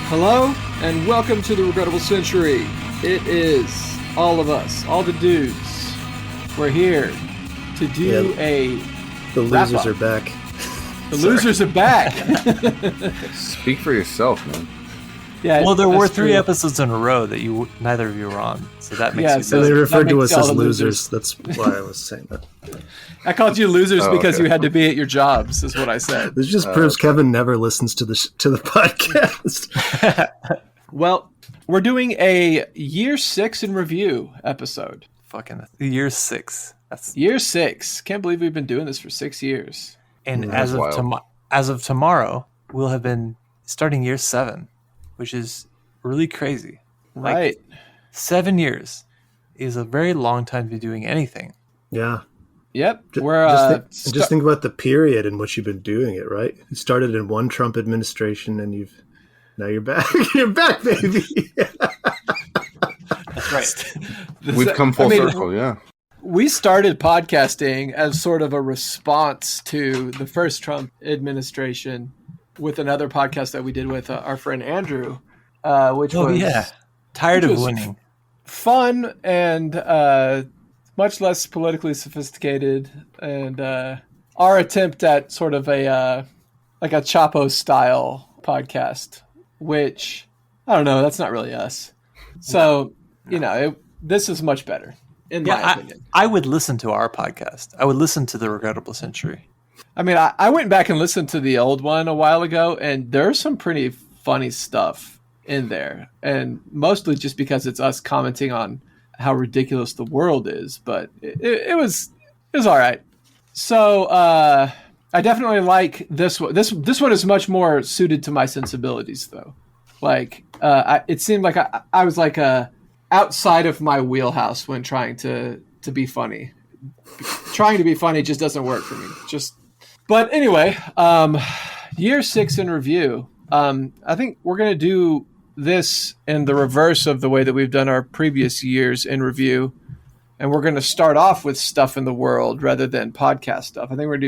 Hello, and welcome to the Regrettable Century. It is all of us, all the dudes. We're here to do The losers are back. The losers are back. Speak for yourself, man. Yeah. Well, there were three true. episodes in a row that neither of you were on, so that makes Yeah, you. so They that referred to makes us all as the losers. That's why I was saying that. I called you losers because okay. you had to be at your jobs, is what I said. This just proves Kevin never listens to the podcast. Well, we're doing a Year 6 in Review episode. Fucking year 6. That's Year 6. Can't believe we've been doing this for 6 years. and That's as of tomorrow, we'll have been starting year 7, which is really crazy. Like, Right. 7 years is a very long time to be doing anything. Yeah. Yep. Just, We're just think about the period in which you've been doing it, right? You started in one Trump administration and now you're back. You're back, baby. That's right. We've come full circle, yeah. We started podcasting as sort of a response to the first Trump administration with another podcast that we did with our friend Andrew, which was Tired which of was winning. fun and much less politically sophisticated, and our attempt at sort of a like a Chapo style podcast, which I don't know, that's not really us. So this is much better in my opinion. I would listen to our podcast. I would listen to the Regrettable Century. I mean, I went back and listened to the old one a while ago, and there's some pretty funny stuff in there, and mostly just because it's us commenting on how ridiculous the world is. But it was all right. So I definitely like this one. This one is much more suited to my sensibilities, though. Like it seemed like I was like outside of my wheelhouse when trying to be funny. Trying to be funny just doesn't work for me. But anyway, year 6 in review. I think we're going to do this in the reverse of the way that we've done our previous years in review. And we're going to start off with stuff in the world rather than podcast stuff. I think we're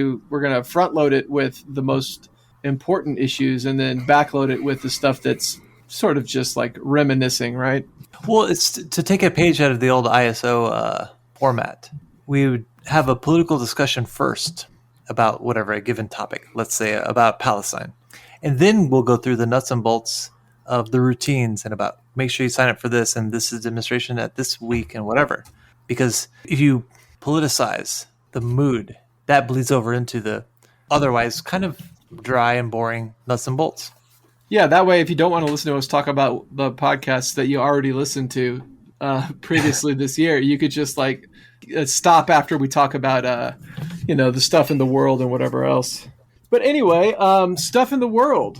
going to front load it with the most important issues and then backload it with the stuff that's sort of just like reminiscing, right? Well, it's to take a page out of the old ISO format. We would have a political discussion first about whatever a given topic, let's say about Palestine. And then we'll go through the nuts and bolts of the routines and about make sure you sign up for this and this is demonstration at this week and whatever. Because if you politicize the mood, that bleeds over into the otherwise kind of dry and boring nuts and bolts. Yeah, that way if you don't want to listen to us talk about the podcasts that you already listened to previously this year, you could just like stop after we talk about the stuff in the world and whatever else. But anyway, stuff in the world.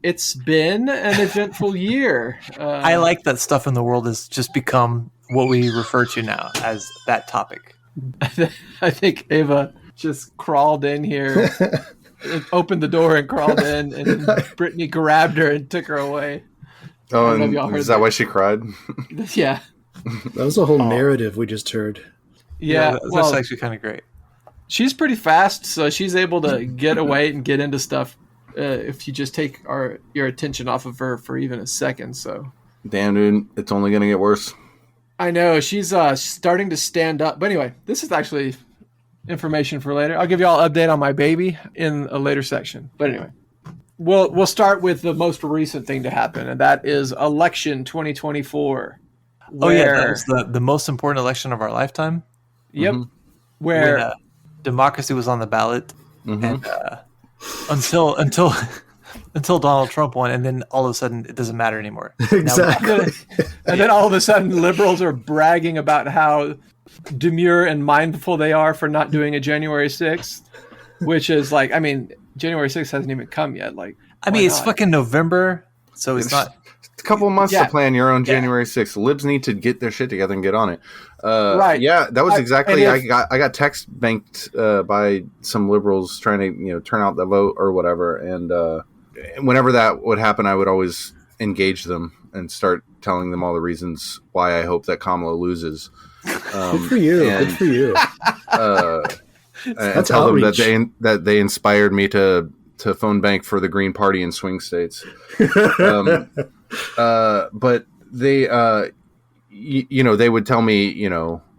It's been an eventful year. I like that stuff in the world has just become what we refer to now as that topic. I think Ava just crawled in here, opened the door and crawled in, and Brittany grabbed her and took her away. Oh, and is that why she cried? Yeah. That was a whole narrative we just heard. Yeah, that's actually kind of great. She's pretty fast, so she's able to get away and get into stuff if you just take your attention off of her for even a second. So, damn, dude, it's only going to get worse. I know, she's starting to stand up. But anyway, this is actually information for later. I'll give you all an update on my baby in a later section. But anyway, we'll start with the most recent thing to happen, and that is election 2024. Oh yeah, that was the most important election of our lifetime. Yep. Mm-hmm. Where democracy was on the ballot, and until Donald Trump won, and then all of a sudden it doesn't matter anymore. Exactly. And then all of a sudden liberals are bragging about how demure and mindful they are for not doing a January 6th, which is like, I mean, January 6th hasn't even come yet. Like, I mean, it's fucking November, so it's not. It's a couple of months to plan your own January 6th. Libs need to get their shit together and get on it. Right. Yeah, that was exactly. I got text banked by some liberals trying to turn out the vote or whatever, and whenever that would happen, I would always engage them and start telling them all the reasons why I hope that Kamala loses. Good for you. Good for you. And tell them that they inspired me to to phone bank for the Green Party in swing states. But they, they would tell me,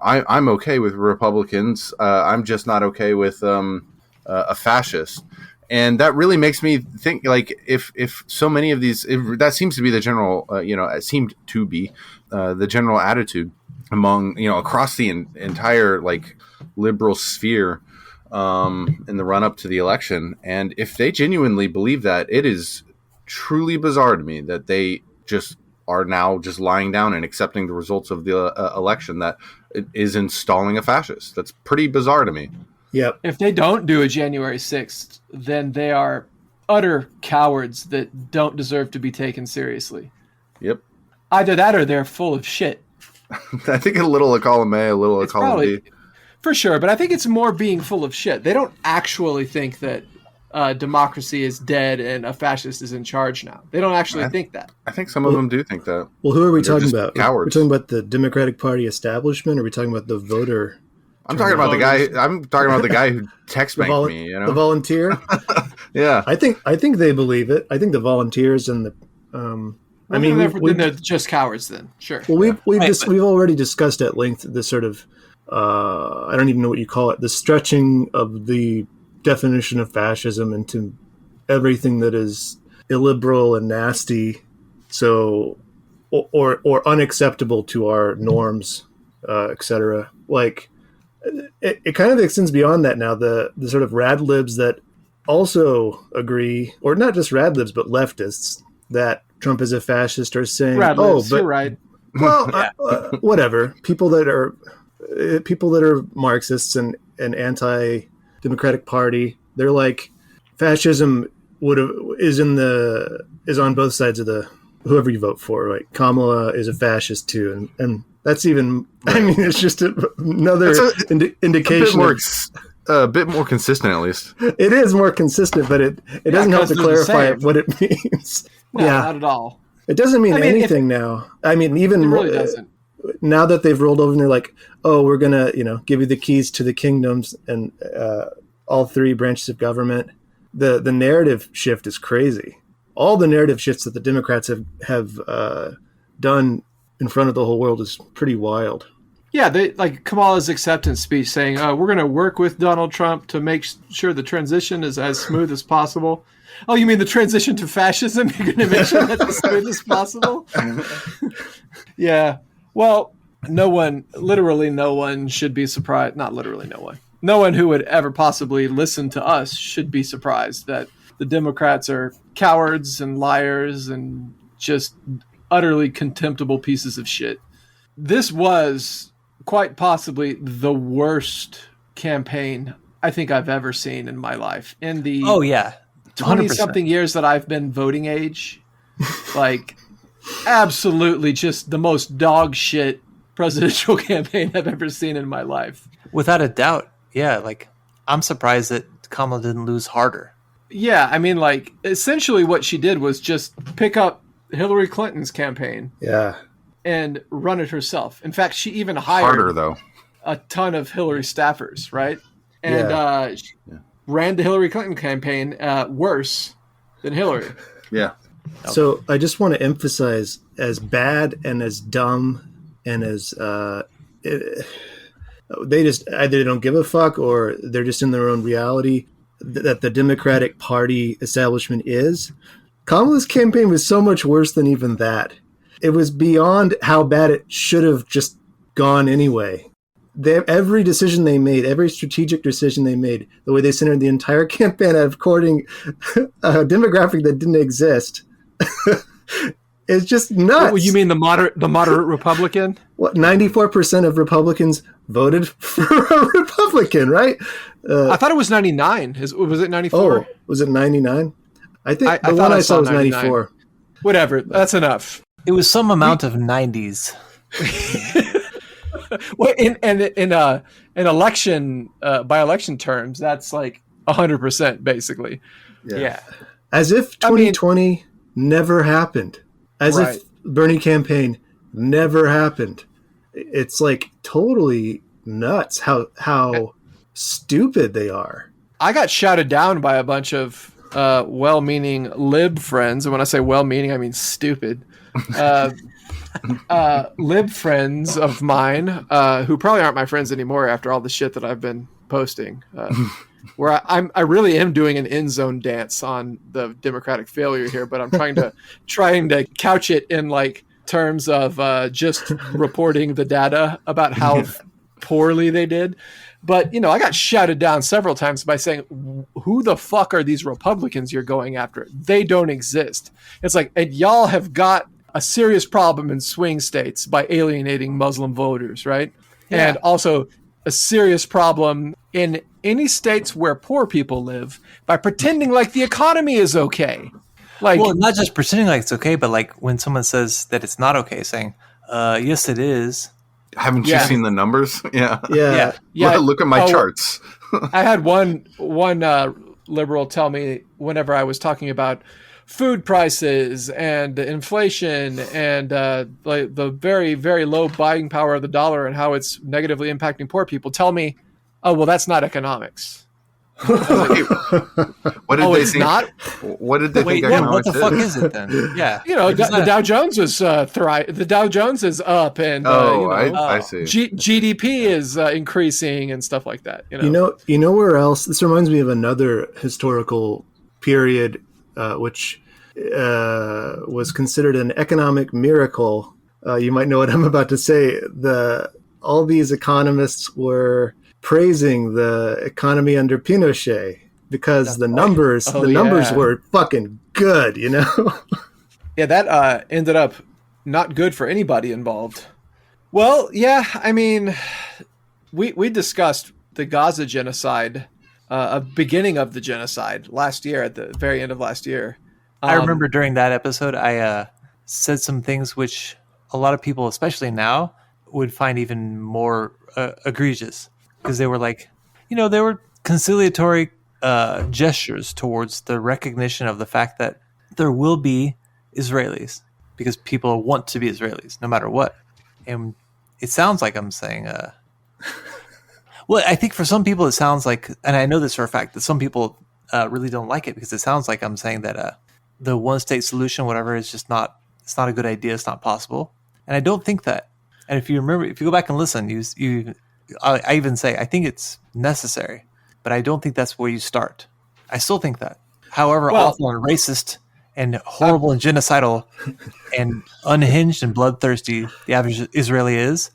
I'm okay with Republicans. I'm just not okay with a fascist. And that really makes me think, like, if so many of these, that seems to be the general, it seemed to be the general attitude among, across the entire, like, liberal sphere in the run up to the election. And if they genuinely believe that, it is truly bizarre to me that they just are now just lying down and accepting the results of the election that is installing a fascist. That's pretty bizarre to me. Yep. If they don't do a January 6th, then they are utter cowards that don't deserve to be taken seriously. Yep. Either that or they're full of shit. I think a little of column A, a little of column B. For sure, but I think it's more being full of shit. They don't actually think that democracy is dead and a fascist is in charge now. They don't actually think that. I think some of them do think that. Well, who are we They're talking just about? cowards. We're talking about the Democratic Party establishment, or are we talking about the voter? I'm talking about the guy. I'm talking about the guy who text banked me. The volunteer. Yeah, I think they believe it. I think the volunteers and the. They're just cowards. Then sure. Well, we've already discussed at length this sort of. I don't even know what you call it. The stretching of the definition of fascism into everything that is illiberal and nasty, so or unacceptable to our norms, etc. Like. It kind of extends beyond that now. The sort of rad libs that also agree, or not just rad libs, but leftists, that Trump is a fascist are saying, rad libs, you're right. Well, whatever. People that are Marxists and anti-democratic party, they're like, fascism is on both sides of the whoever you vote for, right? Kamala is a fascist too, and that's even. I mean, it's just another indication. A bit more consistent, at least. It is more consistent, but it doesn't help to clarify what it means. No, not at all. It doesn't mean anything now. I mean, even it really doesn't. Now that they've rolled over and they're like, oh, we're gonna, give you the keys to the kingdoms and all three branches of government. The narrative shift is crazy. All the narrative shifts that the Democrats have done in front of the whole world is pretty wild. Yeah, they like Kamala's acceptance speech saying, we're going to work with Donald Trump to make sure the transition is as smooth as possible. Oh, you mean the transition to fascism? You're going to make sure that's as smooth as possible? Yeah. Well, literally no one should be surprised. Not literally no one. No one who would ever possibly listen to us should be surprised that the Democrats are cowards and liars and just utterly contemptible pieces of shit. This was quite possibly the worst campaign I think I've ever seen in my life. In the 20-something years that I've been voting age, like absolutely just the most dog shit presidential campaign I've ever seen in my life. Without a doubt. Yeah, like I'm surprised that Kamala didn't lose harder. Yeah, I mean, like essentially what she did was just pick up Hillary Clinton's campaign. Yeah. And run it herself. In fact, she even hired harder though a ton of Hillary staffers, right? And she ran the Hillary Clinton campaign worse than Hillary. Yeah. So I just want to emphasize, as bad and as dumb and as they just either don't give a fuck or they're just in their own reality that the Democratic Party establishment is. Kamala's campaign was so much worse than even that. It was beyond how bad it should have just gone anyway. Every decision they made, every strategic decision they made, the way they centered the entire campaign of courting a demographic that didn't exist, it's just nuts. What, you mean the moderate Republican? What, 94% of Republicans voted for a Republican, right? I thought it was 99. Was it 94? Oh, was it 99? I think the one I saw was 94. Whatever, that's enough. It was some amount of 90s. Well, in election by election terms, that's like 100% basically. Yeah. As if 2020 never happened. As if Bernie campaign never happened. It's like totally nuts how stupid they are. I got shouted down by a bunch of well-meaning lib friends, and when I say well-meaning, I mean stupid, lib friends of mine, who probably aren't my friends anymore after all the shit that I've been posting, where I really am doing an end zone dance on the Democratic failure here, but I'm trying to couch it in like terms of just reporting the data about how poorly they did. But, you know, I got shouted down several times by saying, who the fuck are these Republicans you're going after? They don't exist. It's like, and y'all have got a serious problem in swing states by alienating Muslim voters, right? Yeah. And also a serious problem in any states where poor people live by pretending like the economy is okay. Like, well, not just pretending like it's okay, but like when someone says that it's not okay, saying, yes, it is. Haven't you seen the numbers? Yeah. Look at my charts. I had one liberal tell me whenever I was talking about food prices and inflation and like the very, very low buying power of the dollar and how it's negatively impacting poor people, tell me, oh, well, that's not economics. What did they think? Not? What did they think? What the fuck is it then? Yeah, you know, the Dow Jones was the Dow Jones is up, and I see. GDP is increasing and stuff like that. You know where else? This reminds me of another historical period, which was considered an economic miracle. You might know what I'm about to say. All these economists were praising the economy under Pinochet because the numbers were fucking good, you know? Yeah, that ended up not good for anybody involved. Well, yeah, I mean, we discussed the Gaza genocide, a beginning of the genocide last year, at the very end of last year. I remember during that episode, I said some things which a lot of people, especially now, would find even more egregious. Because they were like, you know, they were conciliatory gestures towards the recognition of the fact that there will be Israelis because people want to be Israelis no matter what. And it sounds like I'm saying, well, I think for some people it sounds like, and I know this for a fact, that some people really don't like it because it sounds like I'm saying that the one state solution, whatever, is just not, it's not a good idea. It's not possible. And I don't think that. And if you remember, if you go back and listen, I even say, I think it's necessary, but I don't think that's where you start. I still think that. However awful and racist and horrible and genocidal and unhinged and bloodthirsty the average Israeli is,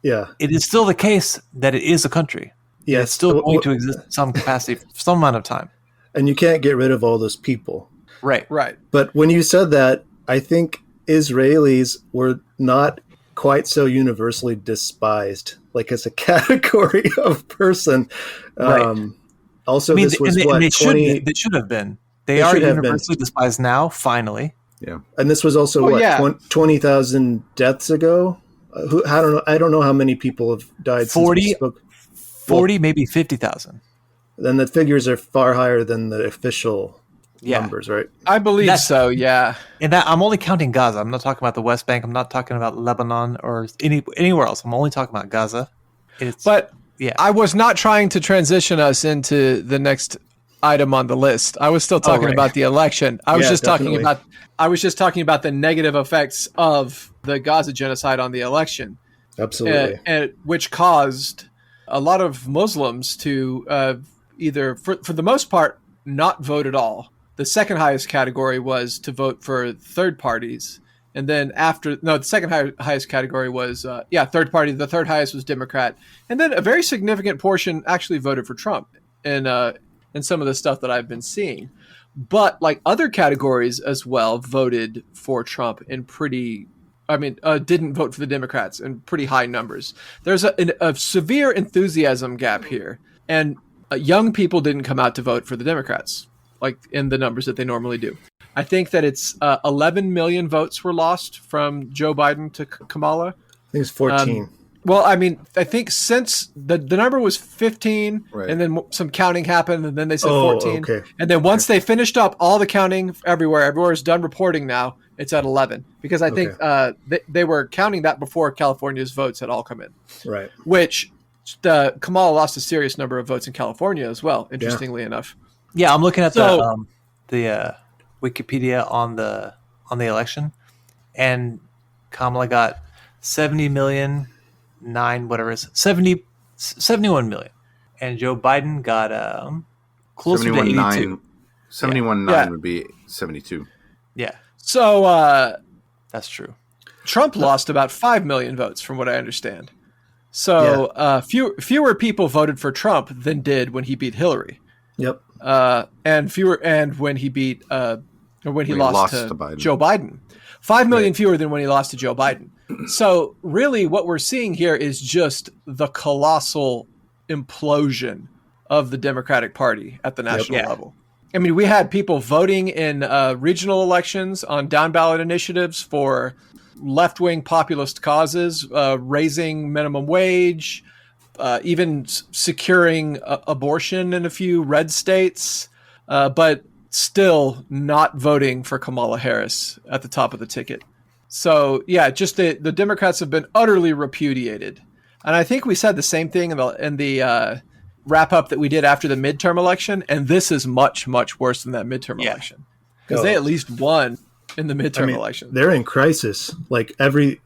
it is still the case that it is a country. Yeah, it's still going to exist in some capacity for some amount of time. And you can't get rid of all those people. Right. But when you said that, I think Israelis were not quite so universally despised, like as a category of person. Also, this was they should have been. They are universally despised now, finally. Yeah. And this was also 20,000 deaths ago. I don't know how many people have died 40, since we spoke. 40, maybe 50,000. Then the figures are far higher than the official numbers, right? I believe so, yeah. And that I'm only counting Gaza. I'm not talking about the West Bank. I'm not talking about Lebanon or anywhere else. I'm only talking about Gaza. I was not trying to transition us into the next item on the list. I was still talking about the election. I was just talking about the negative effects of the Gaza genocide on the election. Absolutely. And which caused a lot of Muslims to either, for the most part, not vote at all. The second highest category was to vote for third parties. And then the second highest category was, third party. The third highest was Democrat. And then a very significant portion actually voted for Trump in some of the stuff that I've been seeing. But like other categories as well voted for Trump in didn't vote for the Democrats in pretty high numbers. There's a severe enthusiasm gap here. And young people didn't come out to vote for the Democrats, like in the numbers that they normally do. I think that it's 11 million votes were lost from Joe Biden to Kamala. I think it's 14. I think since the number was 15, and then some counting happened, and then they said 14. Okay. And then once they finished up all the counting everywhere is done reporting now, it's at 11. Because I think they were counting that before California's votes had all come in. Right. Which Kamala lost a serious number of votes in California as well, interestingly enough. Yeah, I'm looking at the Wikipedia on the election, and Kamala got 70 million, 71 million, and Joe Biden got closer to 82. 71.9 would be 72. Yeah, So that's true. Trump lost about 5 million votes, from what I understand. So fewer people voted for Trump than did when he beat Hillary. Yep. And when he beat when he lost to Biden. Joe Biden. 5 million fewer than when he lost to Joe Biden. So really what we're seeing here is just the colossal implosion of the Democratic Party at the national level. I mean, we had people voting in regional elections on down ballot initiatives for left-wing populist causes, raising minimum wage, even securing abortion in a few red states, but still not voting for Kamala Harris at the top of the ticket. So, yeah, just the Democrats have been utterly repudiated. And I think we said the same thing in the wrap-up that we did after the midterm election, and this is much, much worse than that midterm election. Because they at least won in the midterm election. They're in crisis. Like even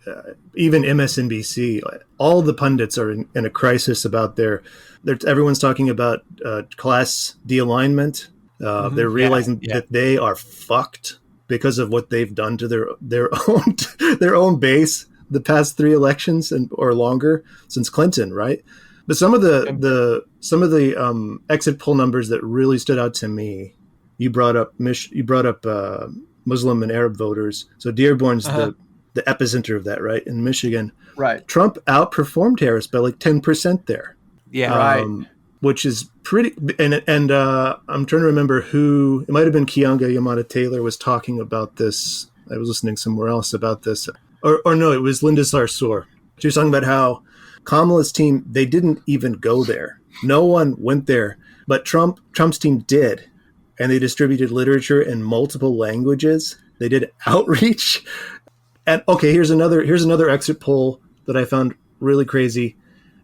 MSNBC, all the pundits are in a crisis about everyone's talking about class de-alignment. They're realizing that they are fucked because of what they've done to their own base the past 3 elections or longer since Clinton, right? But some of the exit poll numbers that really stood out to me, you brought up Muslim and Arab voters. So Dearborn's the epicenter of that, right? In Michigan, right? Trump outperformed Harris by like 10% there. Yeah, right. Which is pretty. And I'm trying to remember who. It might have been Keeanga Yamada Taylor was talking about this. I was listening somewhere else about this, or no, it was Linda Sarsour. She was talking about how Kamala's team, they didn't even go there. No one went there, but Trump's team did. And they distributed literature in multiple languages. They did outreach. And okay, here's another exit poll that I found really crazy.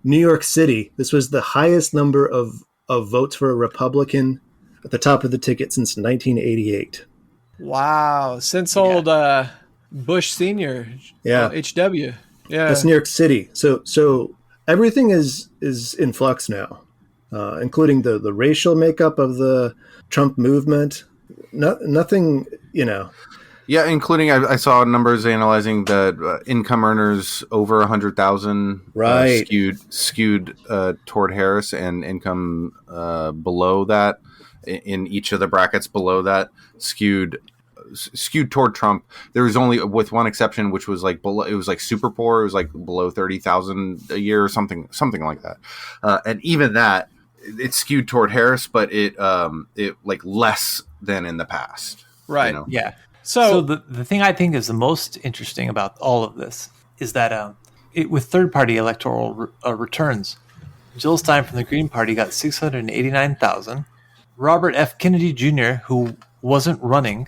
New York City, this was the highest number of votes for a Republican at the top of the ticket since 1988. Wow. Since old Bush Sr. HW. Yeah. That's New York City. So everything is in flux now, including the racial makeup of the Trump movement. Nothing, Yeah, including I saw numbers analyzing that income earners over 100,000 right skewed toward Harris, and income below that in each of the brackets below that skewed toward Trump. There was only, with one exception, which was like below. It was like super poor. It was like below 30,000 a year or something like that. And even that, it skewed toward Harris, but it like less than in the past. Right. Yeah. So the thing I think is the most interesting about all of this is that with third-party electoral returns, Jill Stein from the Green Party got 689,000. Robert F. Kennedy Jr., who wasn't running,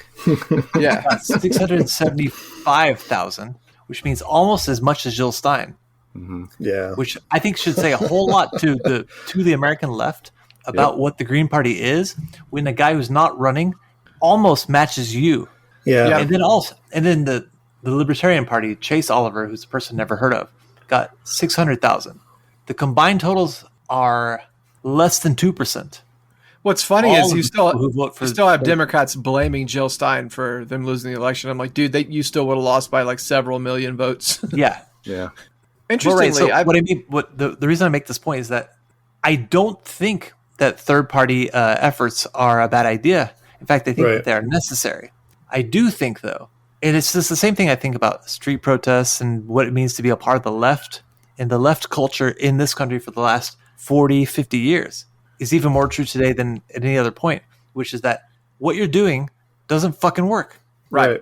got 675,000, which means almost as much as Jill Stein. Mm-hmm. Yeah, which I think should say a whole lot to the American left about what the Green Party is, when the guy who's not running almost matches you. Yeah. And then the Libertarian Party, Chase Oliver, who's a person never heard of, got 600,000. The combined totals are less than 2%. What's funny is you still have Democrats blaming Jill Stein for them losing the election. I'm like, dude, you still would have lost by like several million votes. Yeah. Yeah. Interestingly, the reason I make this point is that I don't think that third-party efforts are a bad idea. In fact, I think that they're necessary. I do think, though, and it's just the same thing I think about street protests and what it means to be a part of the left and the left culture in this country for the last 40, 50 years is even more true today than at any other point, which is that what you're doing doesn't fucking work. Right.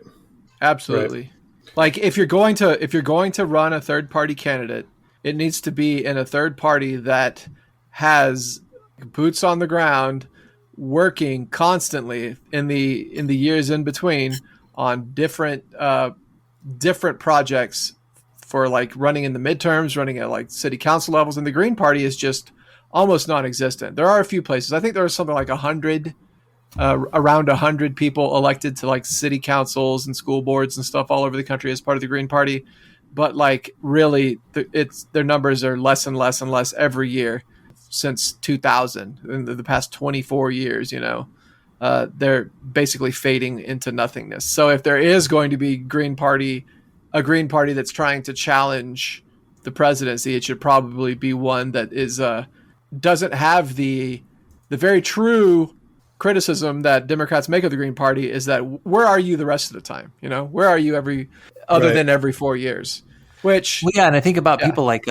Absolutely. Right. Like if you're going to run a third party candidate, it needs to be in a third party that has boots on the ground, working constantly in the years in between on different projects for like running in the midterms, running at like city council levels. And the Green Party is just almost non-existent. There are a few places. I think there are something like 100 around 100 people elected to like city councils and school boards and stuff all over the country as part of the Green Party. But like really, their numbers are less and less and less every year since 2000. In the past 24 years, they're basically fading into nothingness. So if there is going to be a Green Party that's trying to challenge the presidency, it should probably be one that is doesn't have the very true criticism that Democrats make of the Green Party is that where are you the rest of the time? Where are you than every 4 years? Which and I think about people like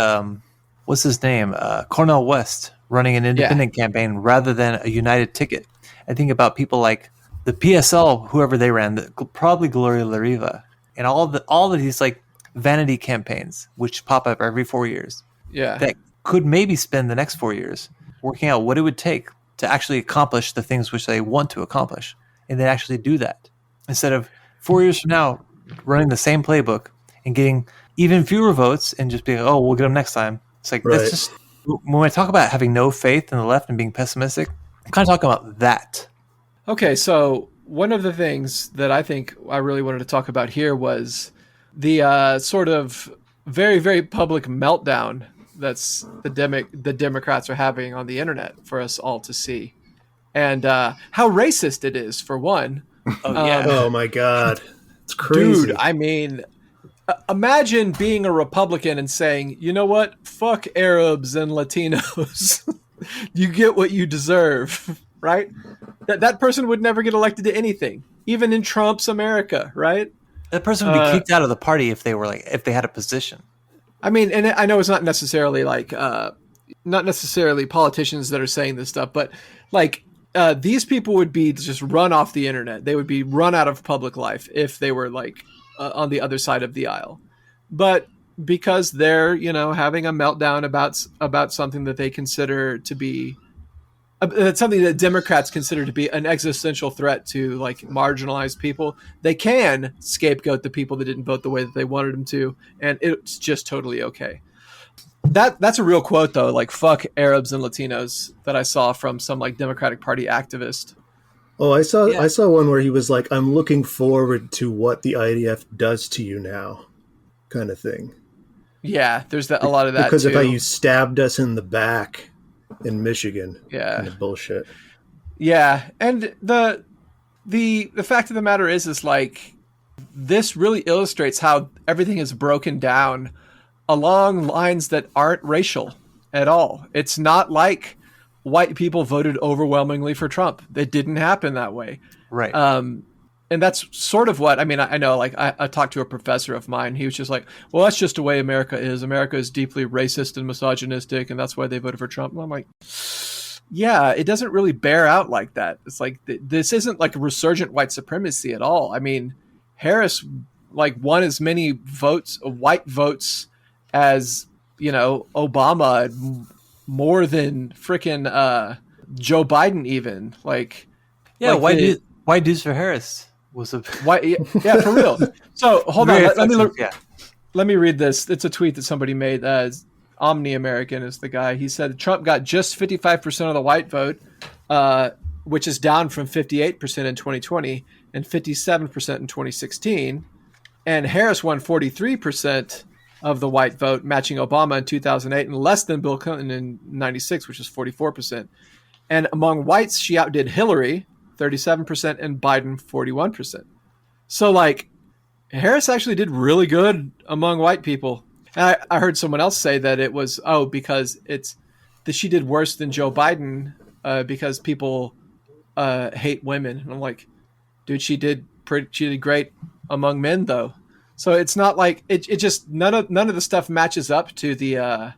what's his name, Cornel West, running an independent campaign rather than a united ticket. I think about people like the PSL, whoever they ran, probably Gloria La Riva, and all of these like vanity campaigns which pop up every 4 years. Yeah, that could maybe spend the next 4 years working out what it would take to actually accomplish the things which they want to accomplish, and then actually do that instead of 4 years from now running the same playbook and getting even fewer votes and just being, oh, we'll get them next time. It's like that's just when I talk about having no faith in the left and being pessimistic. I'm kind of talking about that. Okay, so one of the things that I think I really wanted to talk about here was the sort of very, very public meltdown that's the Democrats are having on the internet for us all to see. And how racist it is, for one. Oh, yeah. Oh, my God. It's crazy. Dude, I mean, imagine being a Republican and saying, you know what? Fuck Arabs and Latinos. You get what you deserve, right? That person would never get elected to anything, even in Trump's America, right? That person would be kicked out of the party if they had a position. I mean, and I know it's not necessarily politicians that are saying this stuff, but like these people would be just run off the internet. They would be run out of public life if they were like on the other side of the aisle. But because they're, having a meltdown about something that they consider to be something that Democrats consider to be an existential threat to like marginalized people, they can scapegoat the people that didn't vote the way that they wanted them to, and it's just totally okay. That's a real quote though, like fuck Arabs and Latinos, that I saw from some like Democratic Party activist. Oh, I saw one where he was like, I'm looking forward to what the IDF does to you now, kind of thing. Yeah, there's a lot of that because too. of how you stabbed us in the back in Michigan. Yeah, kind of bullshit. Yeah, and the fact of the matter is like this really illustrates how everything is broken down along lines that aren't racial at all. It's not like white people voted overwhelmingly for Trump. It didn't happen that way. Right. And that's sort of what, I mean, I know, like I talked to a professor of mine. He was just like, well, that's just the way America is. America is deeply racist and misogynistic, and that's why they voted for Trump. And I'm like, yeah, it doesn't really bear out like that. It's like, this isn't like a resurgent white supremacy at all. I mean, Harris like won as many white votes as, Obama, more than frickin' Joe Biden even. Like, yeah, like white dudes for Harris was a white. Yeah, for real. So hold on, let me read this. It's a tweet that somebody made. Omni American is the guy. He said Trump got just 55% of the white vote, which is down from 58% in 2020 and 57% in 2016. And Harris won 43% of the white vote, matching Obama in 2008 and less than Bill Clinton in 96, which is 44%. And among whites, she outdid Hillary, 37%, and Biden, 41%. So, like, Harris actually did really good among white people. And I heard someone else say that it was, because that she did worse than Joe Biden because people hate women. And I'm like, dude, she did great among men, though. So it's not like it just none of the stuff matches up to the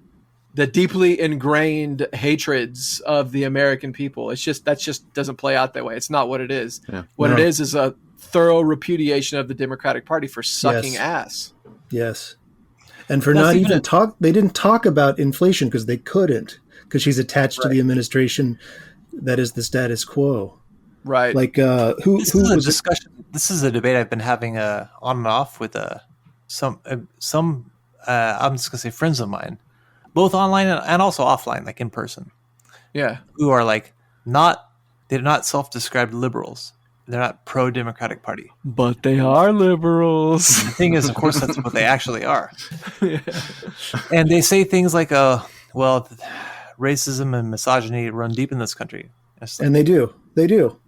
deeply ingrained hatreds of the American people. It's just that just doesn't play out that way. It's not what it is. Yeah. What it is a thorough repudiation of the Democratic Party for sucking ass. Yes. And for not even they didn't talk about inflation because they couldn't, because she's attached to the administration that is the status quo. Right. Like who was a discussion? This is a debate I've been having on and off with some I'm just gonna say friends of mine, both online and also offline, like in person. Yeah. Who are like not they're not self-described liberals. They're not pro-Democratic Party. But they are liberals. The thing is, of course, that's what they actually are. And they say things like, well, racism and misogyny run deep in this country. Like, And they do. They do.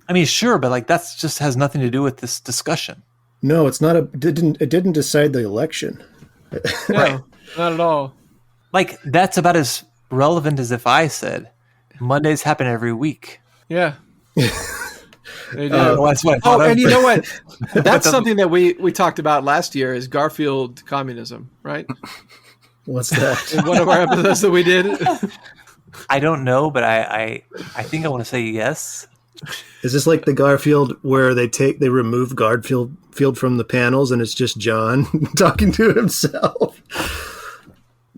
I mean, sure, but like that's just has nothing to do with this discussion. No, it's not it didn't decide the election. No, not at all. Like that's about as relevant as if I said Mondays happen every week. Yeah. They do. Well, that's what I thought of, and you but- know what? That's something that we talked about last year is Garfield communism, right? What's that? In one of our episodes that we did. I don't know, but I think I want to say yes. Is this like the Garfield where they remove Garfield from the panels and it's just John talking to himself?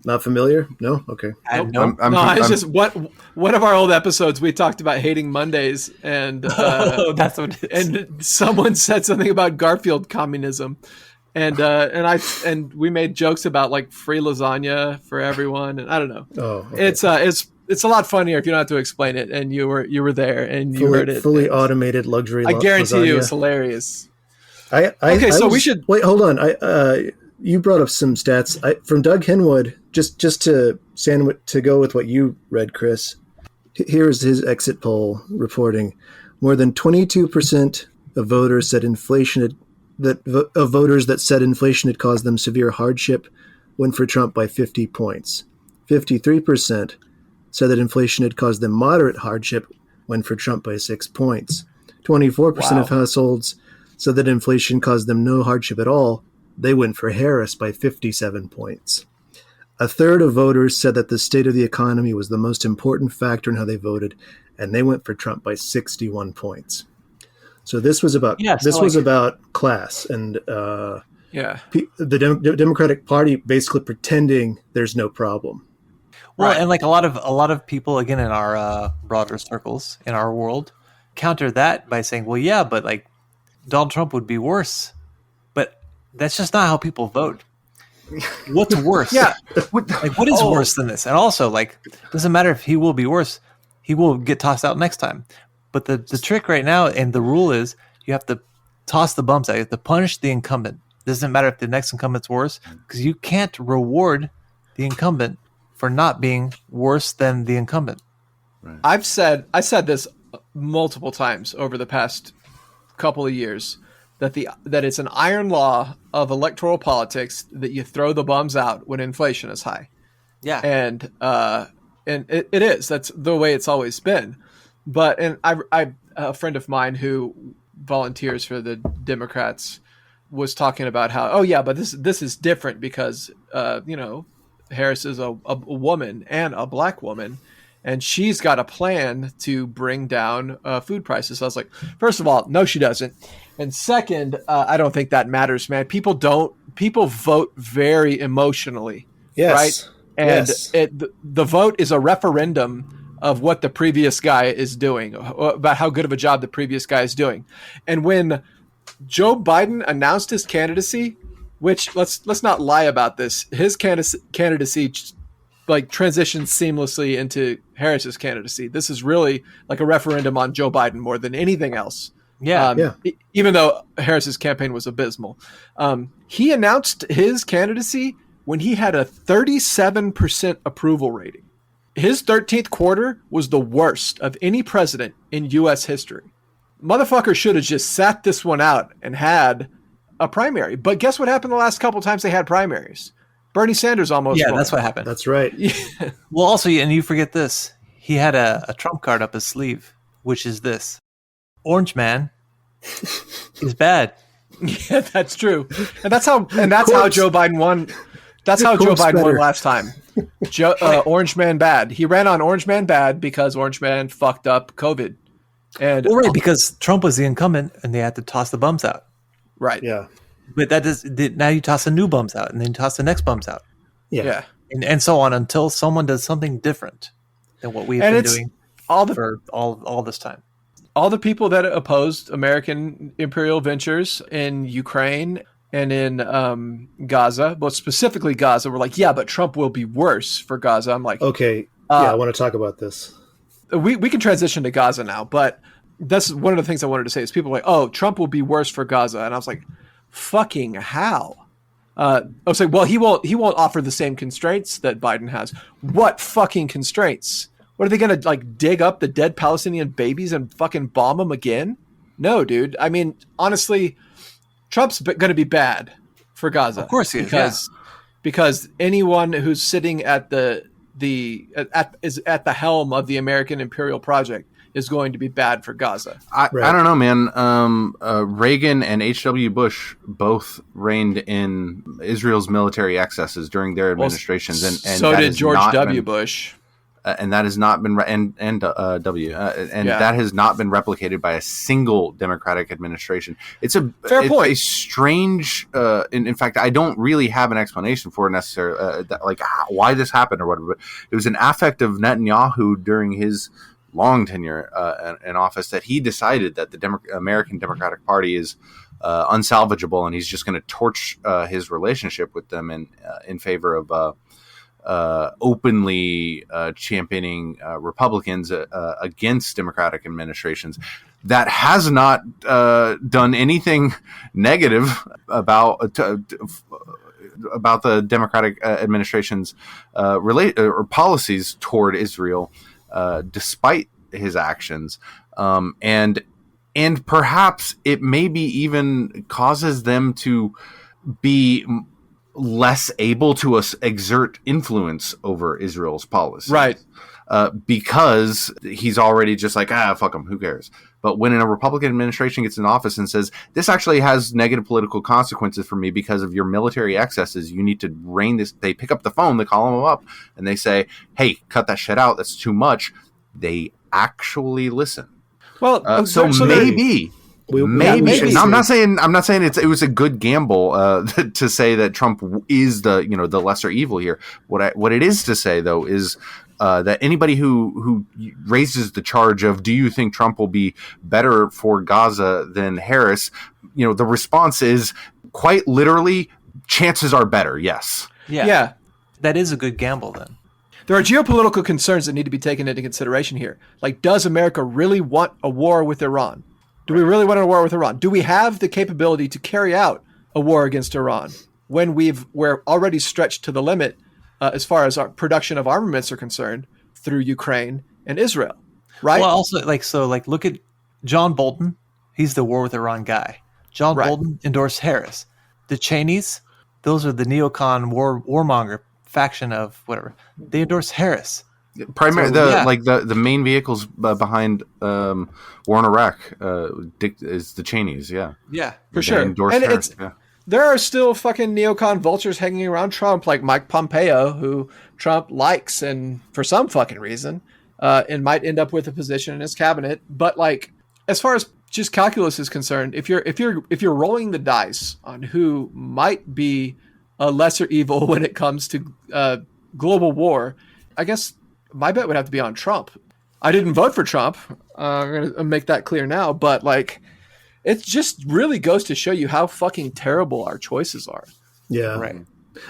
Not familiar? No? Okay. Nope. It's just one of our old episodes we talked about hating Mondays and That's what it is. and someone said something about Garfield communism. And we made jokes about like free lasagna for everyone, and I don't know. Oh, okay. It's a lot funnier if you don't have to explain it, and you were there and you heard it. Fully automated luxury. I guarantee lasagna. you, it's hilarious. We should wait. Hold on. You brought up some stats from Doug Henwood. Just to go with what you read, Chris. Here's his exit poll reporting: more than 22% of voters said voters that said inflation had caused them severe hardship went for Trump by 50 points. 53% said that inflation had caused them moderate hardship went for Trump by 6 points. 24% of households said that inflation caused them no hardship at all. They went for Harris by 57 points. A third of voters said that the state of the economy was the most important factor in how they voted, and they went for Trump by 61 points. So this was about about class and the Democratic Party basically pretending there's no problem. Well, and like a lot of people, again, in our broader circles in our world, counter that by saying, "Well, yeah, but like Donald Trump would be worse." But that's just not how people vote. What's worse? What is worse than this? And also, like, doesn't matter if he will be worse; he will get tossed out next time. But the trick right now, and the rule is, you have to toss the bumps out. You have to punish the incumbent. It doesn't matter if the next incumbent's worse, because you can't reward the incumbent for not being worse than the incumbent. Right. I said this multiple times over the past couple of years that it's an iron law of electoral politics that you throw the bums out when inflation is high. Yeah, and it is. That's the way it's always been. But I a friend of mine who volunteers for the Democrats was talking about how but this is different because Harris is a woman and a black woman, and she's got a plan to bring down food prices. So I was like, first of all, no, she doesn't, and second, I don't think that matters, man. People vote very emotionally, right? And the vote is a referendum of what the previous guy is doing, about how good of a job the previous guy is doing. And when Joe Biden announced his candidacy, which let's not lie about this, his candidacy like transitioned seamlessly into Harris's candidacy. This is really like a referendum on Joe Biden more than anything else. Even though Harris's campaign was abysmal. He announced his candidacy when he had a 37% approval rating. His 13th quarter was the worst of any president in U.S. history. Motherfucker should have just sat this one out and had a primary. But guess what happened the last couple of times they had primaries? Bernie Sanders almost won. That's what happened. That's right. Well, also, and you forget this. He had a trump card up his sleeve, which is this. Orange Man is bad. Yeah, that's true. And that's how Joe Biden won. That's how Joe Biden won last time. Orange Man bad. He ran on Orange Man bad because Orange Man fucked up COVID. And because Trump was the incumbent and they had to toss the bums out. Right. Yeah. But now you toss the new bums out and then you toss the next bums out. Yeah. And so on until someone does something different than what we've been doing for all this time. All the people that opposed American imperial ventures in Ukraine and in Gaza, but specifically Gaza, were like, yeah, but Trump will be worse for Gaza. I'm like, okay, I want to talk about this. we can transition to Gaza now, but that's one of the things I wanted to say is people are like, oh, Trump will be worse for Gaza. And I was like, fucking how? I was like, well, he won't offer the same constraints that Biden has. What fucking constraints? What are they going to like dig up the dead Palestinian babies and fucking bomb them again? No, dude. I mean, honestly, Trump's going to be bad for Gaza. Of course he is. Because anyone who's sitting at is at the helm of the American imperial project is going to be bad for Gaza. I don't know, man. Reagan and H.W. Bush both reigned in Israel's military excesses during their administrations, and so did George W. Bush. And that has not been that has not been replicated by a single Democratic administration. It's a fair point. A strange. In fact, I don't really have an explanation for it necessarily, like why this happened or whatever. But it was an affect of Netanyahu during his long tenure in office that he decided that the American Democratic Party is unsalvageable, and he's just going to torch his relationship with them in favor of. Openly championing Republicans against Democratic administrations. That has not done anything negative about the Democratic administration's policies toward Israel, despite his actions, and perhaps it maybe even causes them to be less able to exert influence over Israel's policies. Right. Because he's already just like, fuck him, who cares? But when a Republican administration gets in office and says, this actually has negative political consequences for me because of your military excesses, you need to rein this, they pick up the phone, they call them up, and they say, hey, cut that shit out, that's too much. They actually listen. Well, so maybe... Maybe. I'm not saying it was a good gamble to say that Trump is the lesser evil here. What it is to say though is that anybody who raises the charge of, do you think Trump will be better for Gaza than Harris? The response is quite literally, chances are better. Yes. Yeah. That is a good gamble then. There are geopolitical concerns that need to be taken into consideration here. Like, does America really want a war with Iran? Do we really want a war with Iran? Do we have the capability to carry out a war against Iran when we're already stretched to the limit as far as our production of armaments are concerned through Ukraine and Israel, right? Well, also look at John Bolton. He's the war with Iran guy. John Bolton endorsed Harris. The Cheneys, those are the neocon warmonger faction of whatever. They endorse Harris. Primarily, the main vehicles behind war in Iraq is the Cheneys, yeah, for sure. And there are still fucking neocon vultures hanging around Trump, like Mike Pompeo, who Trump likes, and for some fucking reason, and might end up with a position in his cabinet. But like, as far as just calculus is concerned, if you're rolling the dice on who might be a lesser evil when it comes to global war, I guess my bet would have to be on Trump. I didn't vote for Trump. I'm going to make that clear now. But like, it just really goes to show you how fucking terrible our choices are. Yeah. Right.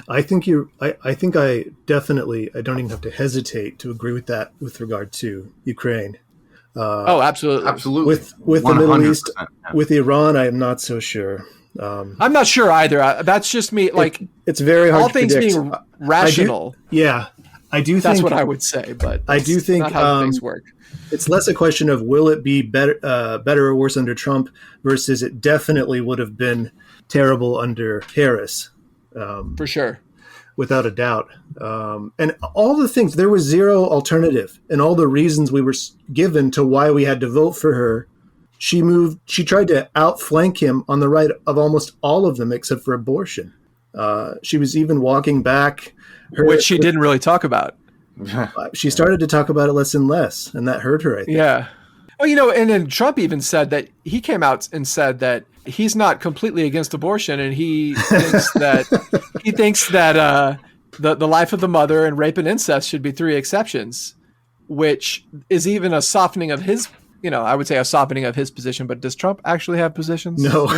I think I definitely, I don't even have to hesitate to agree with that with regard to Ukraine. Absolutely. Absolutely. With the Middle East, with Iran, I am not so sure. I'm not sure either. That's just me. Like, it's very hard all to things predict. being rational. I do think that's what I would say, but I do think not how things work. It's less a question of will it be better or worse under Trump versus it definitely would have been terrible under Harris. For sure. Without a doubt. And all the things, there was zero alternative, and all the reasons we were given to why we had to vote for her. She tried to outflank him on the right of almost all of them except for abortion. She was even walking back. Which she didn't really talk about. She started to talk about it less and less, and that hurt her, I think. Yeah. Well, and then Trump even said that he came out and said that he's not completely against abortion, and he thinks that the life of the mother and rape and incest should be 3 exceptions, which is even a softening of his. I would say a softening of his position, but does Trump actually have positions? No.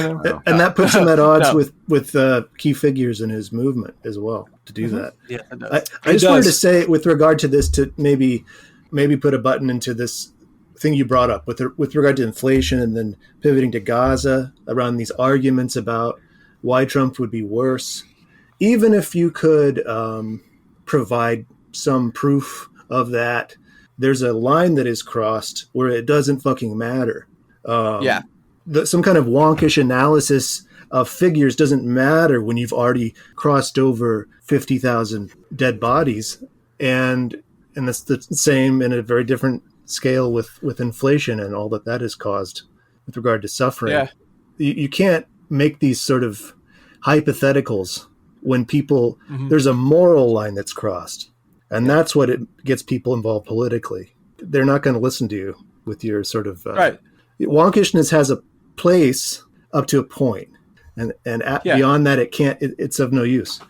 And that puts him at odds with key figures in his movement as well to do that. Yeah, it does. I just wanted to say with regard to this, to maybe maybe put a button into this thing you brought up with regard to inflation, and then pivoting to Gaza around these arguments about why Trump would be worse. Even if you could provide some proof of that, there's a line that is crossed where it doesn't fucking matter. Yeah. Some kind of wonkish analysis of figures doesn't matter when you've already crossed over 50,000 dead bodies. And that's the same in a very different scale with inflation and all that has caused with regard to suffering. Yeah. You can't make these sort of hypotheticals when people, there's a moral line that's crossed. And that's what it gets people involved politically. They're not going to listen to you with your sort of... right. Wonkishness has a place up to a point. And beyond that, it's of no use.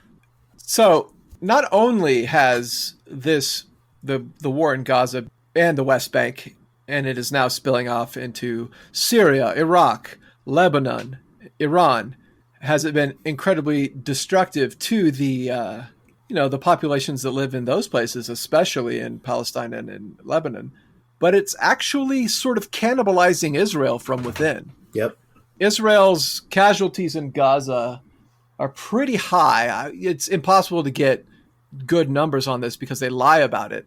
So not only has the war in Gaza and the West Bank, and it is now spilling off into Syria, Iraq, Lebanon, Iran, has it been incredibly destructive to the the populations that live in those places, especially in Palestine and in Lebanon. But it's actually sort of cannibalizing Israel from within. Yep. Israel's casualties in Gaza are pretty high. It's impossible to get good numbers on this because they lie about it.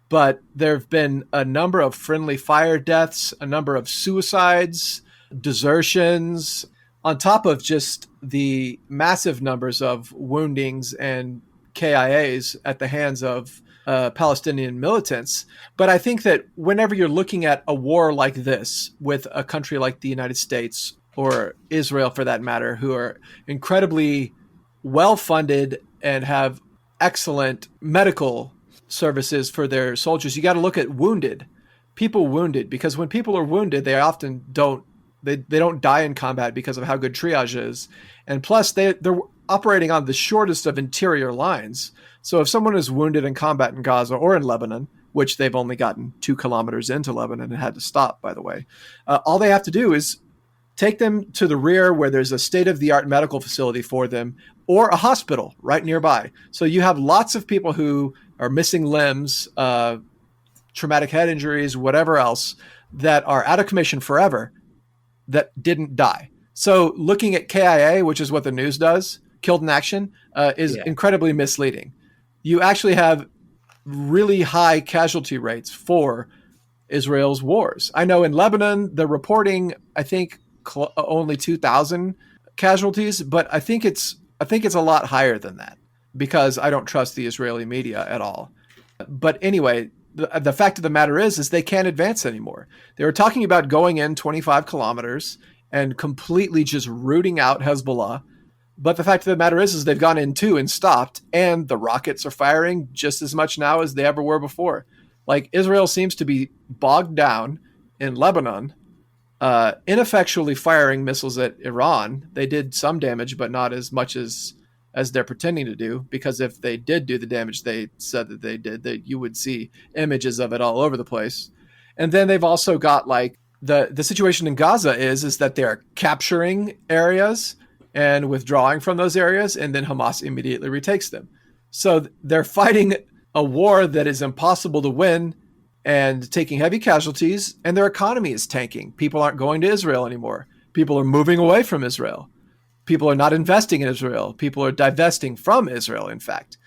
But there have been a number of friendly fire deaths, a number of suicides, desertions, on top of just the massive numbers of woundings and KIAs at the hands of Palestinian militants. But I think that whenever you're looking at a war like this with a country like the United States or Israel, for that matter, who are incredibly well-funded and have excellent medical services for their soldiers, you got to look at people wounded, because when people are wounded, they often don't die in combat because of how good triage is. And plus they're operating on the shortest of interior lines. So if someone is wounded in combat in Gaza or in Lebanon, which they've only gotten 2 kilometers into Lebanon and had to stop, by the way, all they have to do is take them to the rear where there's a state-of-the-art medical facility for them, or a hospital right nearby. So you have lots of people who are missing limbs, traumatic head injuries, whatever else, that are out of commission forever, that didn't die. So looking at KIA, which is what the news does, killed in action, is incredibly misleading. You actually have really high casualty rates for Israel's wars. I know in Lebanon, they're reporting, I think, only 2,000 casualties, but I think it's a lot higher than that because I don't trust the Israeli media at all. But anyway, the fact of the matter is they can't advance anymore. They were talking about going in 25 kilometers and completely just rooting out Hezbollah. But the fact of the matter is they've gone in 2 and stopped, and the rockets are firing just as much now as they ever were before. Like, Israel seems to be bogged down in Lebanon, ineffectually firing missiles at Iran. They did some damage, but not as much as they're pretending to do, because if they did do the damage they said that they did, that you would see images of it all over the place. And then they've also got, like, the situation in Gaza is that they're capturing areas and withdrawing from those areas, and then Hamas immediately retakes them. So they're fighting a war that is impossible to win and taking heavy casualties, and their economy is tanking. People aren't going to Israel anymore. People are moving away from Israel. People are not investing in Israel. People are divesting from Israel, in fact.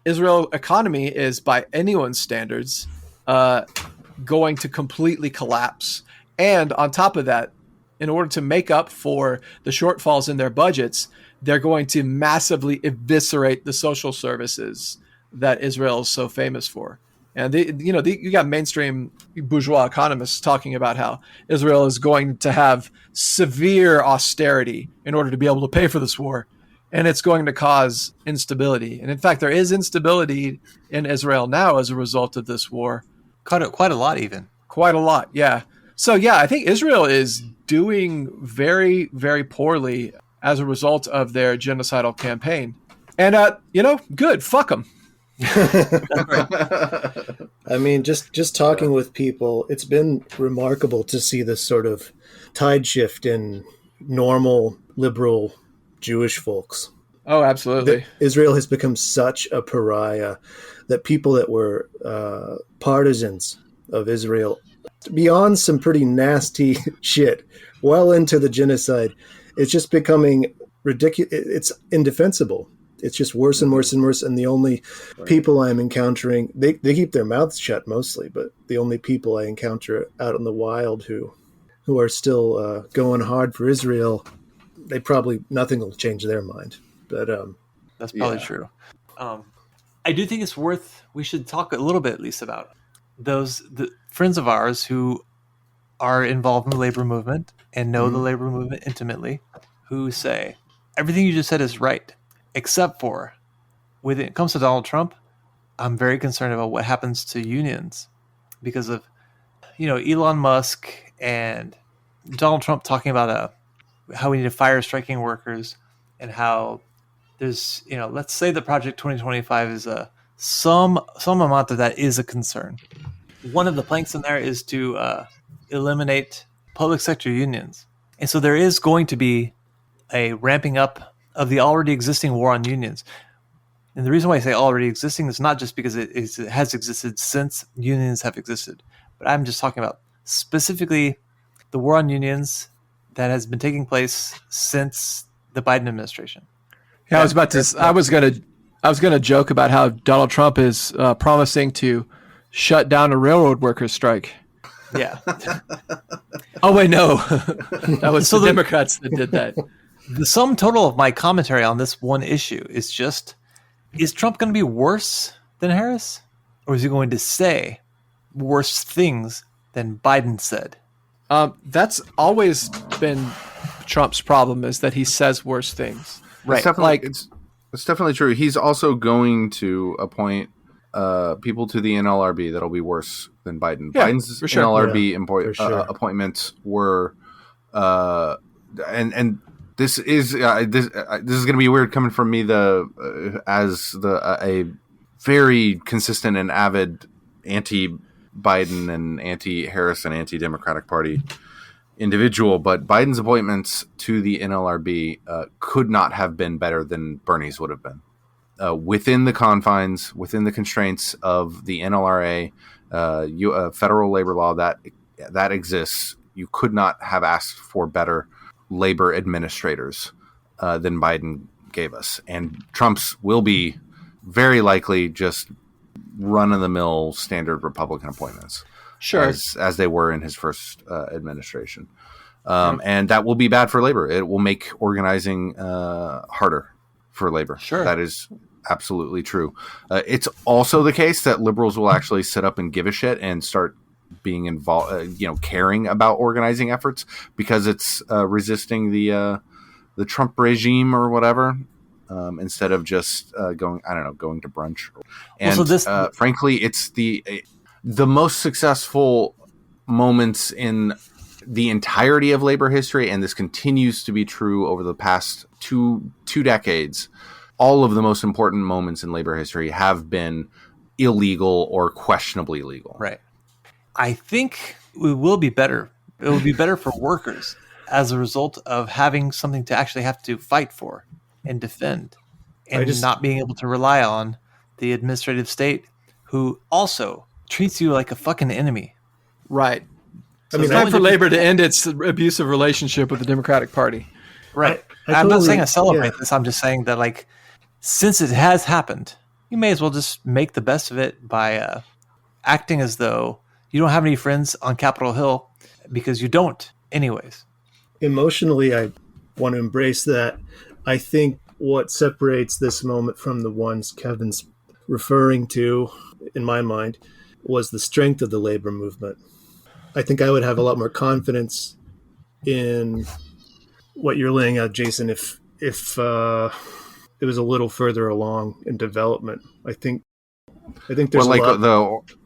Israel's economy is, by anyone's standards, going to completely collapse. And on top of that, in order to make up for the shortfalls in their budgets, they're going to massively eviscerate the social services that Israel is so famous for. And you got mainstream bourgeois economists talking about how Israel is going to have severe austerity in order to be able to pay for this war, and it's going to cause instability. And in fact, there is instability in Israel now as a result of this war. Quite a lot, even. Quite a lot, yeah. So yeah, I think Israel is doing very, very poorly as a result of their genocidal campaign. And good, fuck them. I mean, just talking with people, it's been remarkable to see this sort of tide shift in normal liberal Jewish folks. Oh, absolutely. Israel has become such a pariah that people that were partisans of Israel beyond some pretty nasty shit, well into the genocide. It's just becoming ridiculous. It's indefensible. It's just worse and worse and worse. And the only people I'm encountering, they keep their mouths shut mostly, but the only people I encounter out in the wild who are still going hard for Israel, nothing will change their mind. But that's probably true. I do think we should talk a little bit at least about the friends of ours who are involved in the labor movement and know the labor movement intimately, who say everything you just said is right, except for when it comes to Donald Trump, I'm very concerned about what happens to unions because of, Elon Musk and Donald Trump talking about how we need to fire striking workers and how there's, let's say the Project 2025 is some amount of that is a concern. One of the planks in there is to eliminate public sector unions. And so there is going to be a ramping up of the already existing war on unions. And the reason why I say already existing is not just because it has existed since unions have existed, but I'm just talking about specifically the war on unions that has been taking place since the Biden administration. Yeah, I was gonna joke about how Donald Trump is promising to shut down a railroad workers' strike. Yeah. Oh wait, no, that was the Democrats that did that. The sum total of my commentary on this one issue is just: is Trump going to be worse than Harris, or is he going to say worse things than Biden said? That's always been Trump's problem, is that he says worse things. Right. It's definitely true. He's also going to appoint people to the NLRB that'll be worse than Biden. Yeah, Biden's for sure. NLRB appointments were, and this is this is going to be weird coming from me, a very consistent and avid anti-Biden and anti-Harris and anti-Democratic Party individual, but Biden's appointments to the NLRB could not have been better than Bernie's would have been. Within the confines, within the constraints of the NLRA, federal labor law that exists, you could not have asked for better labor administrators than Biden gave us. And Trump's will be very likely just run-of-the-mill standard Republican appointments. Sure. As they were in his first administration. And that will be bad for labor. It will make organizing harder for labor. Sure. That is absolutely true. It's also the case that liberals will actually sit up and give a shit and start being involved, caring about organizing efforts, because it's resisting the Trump regime or whatever, instead of just going to brunch. And frankly, it's the most successful moments in the entirety of labor history, and this continues to be true over the past two decades. All of the most important moments in labor history have been illegal or questionably legal. Right. I think it will be better. It will be better for workers as a result of having something to actually have to fight for and defend, and not being able to rely on the administrative state, who also treats you like a fucking enemy. Right. So it's time for labor to end its abusive relationship with the Democratic Party. Right. I'm not saying I celebrate this. I'm just saying that, since it has happened, you may as well just make the best of it by acting as though you don't have any friends on Capitol Hill, because you don't anyways. Emotionally, I want to embrace that. I think what separates this moment from the ones Kevin's referring to, in my mind, was the strength of the labor movement. I think I would have a lot more confidence in what you're laying out, Jason, if it was a little further along in development. I think there's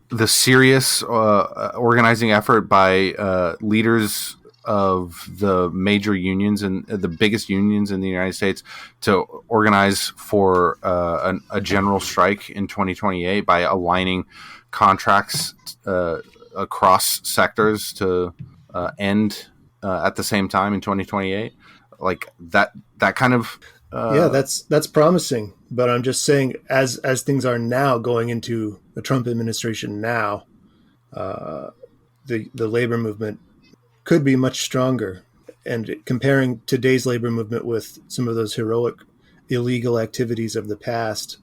the serious organizing effort by leaders of the major unions and the biggest unions in the United States to organize for a general strike in 2028 by aligning contracts across sectors to end at the same time in 2028. Like that kind of that's promising. But I'm just saying, as things are now going into the Trump administration now, the labor movement could be much stronger. And comparing today's labor movement with some of those heroic illegal activities of the past.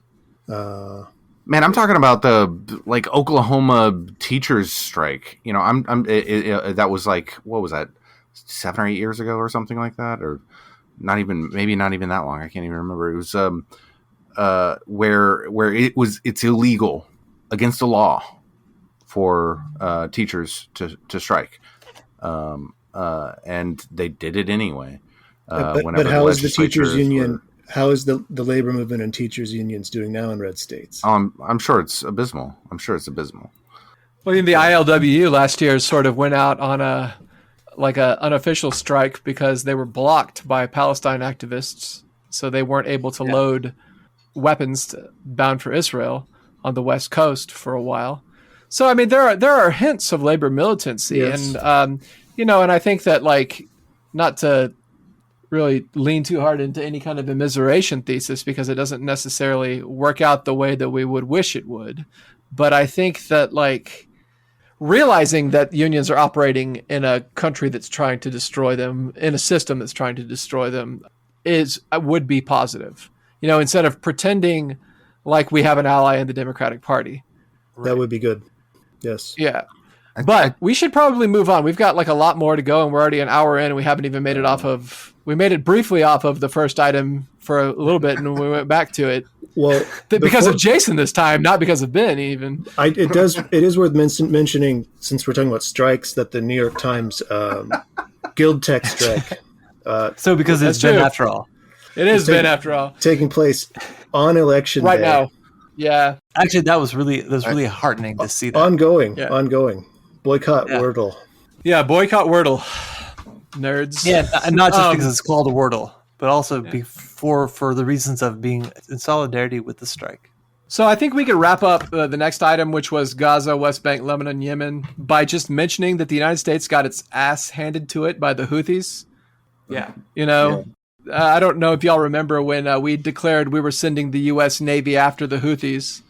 Man, I'm talking about the like Oklahoma teachers strike. You know, that was like, what was that, 7 or 8 years ago or something like that, or maybe not even that long. I can't even remember. It was where it's illegal against the law for teachers to strike, and they did it anyway. But how is the teachers union? How is the labor movement and teachers unions doing now in red states? I'm sure it's abysmal. Well, in the ILWU last year sort of went out on an unofficial strike because they were blocked by Palestine activists, so they weren't able to load weapons bound for Israel on the West Coast for a while. So, I mean, there are hints of labor militancy, yes. And and I think that, like, not to really lean too hard into any kind of immiseration thesis because it doesn't necessarily work out the way that we would wish it would, but I think that, like, realizing that unions are operating in a country that's trying to destroy them, in a system that's trying to destroy them, would be positive. Instead of pretending like we have an ally in the Democratic Party. That would be good. Yes. Yeah. But we should probably move on. We've got like a lot more to go, and we're already an hour in, and we haven't even made it we made it briefly off of the first item for a little bit, and we went back to it. Well, because of Jason this time, not because of Ben even. It is worth mentioning, since we're talking about strikes, that the New York Times Guild Tech strike. So because it's Ben after all. It is Ben after all. Taking place on election right day. now. Yeah. Actually, that was really heartening to see that. Ongoing. Boycott Yeah. Wordle. Yeah, boycott Wordle. Nerds. Yeah, and not just because it's called a Wordle, but also for the reasons of being in solidarity with the strike. So I think we could wrap up the next item, which was Gaza, West Bank, Lebanon, Yemen, by just mentioning that the United States got its ass handed to it by the Houthis. Yeah. I don't know if y'all remember when we declared we were sending the U.S. Navy after the Houthis,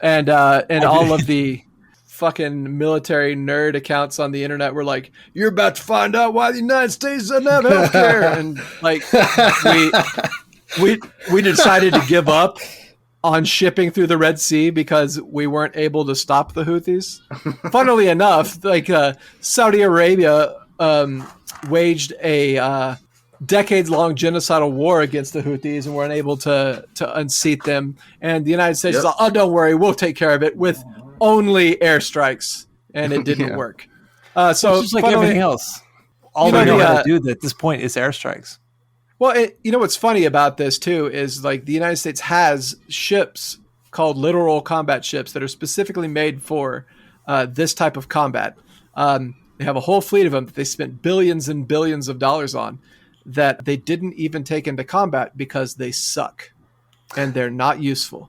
and all of the fucking military nerd accounts on the internet were like, "You're about to find out why the United States doesn't have healthcare," and like we decided to give up on shipping through the Red Sea because we weren't able to stop the Houthis. Funnily enough, like Saudi Arabia waged a decades-long genocidal war against the Houthis and were unable to unseat them. And the United States is like, "Oh, don't worry, we'll take care of it with only airstrikes," and it didn't work. So it's just like everything else. All we know how to do at this point is airstrikes. Well, what's funny about this too is like the United States has ships called littoral combat ships that are specifically made for this type of combat. They have a whole fleet of them that they spent billions and billions of dollars on that they didn't even take into combat because they suck and they're not useful.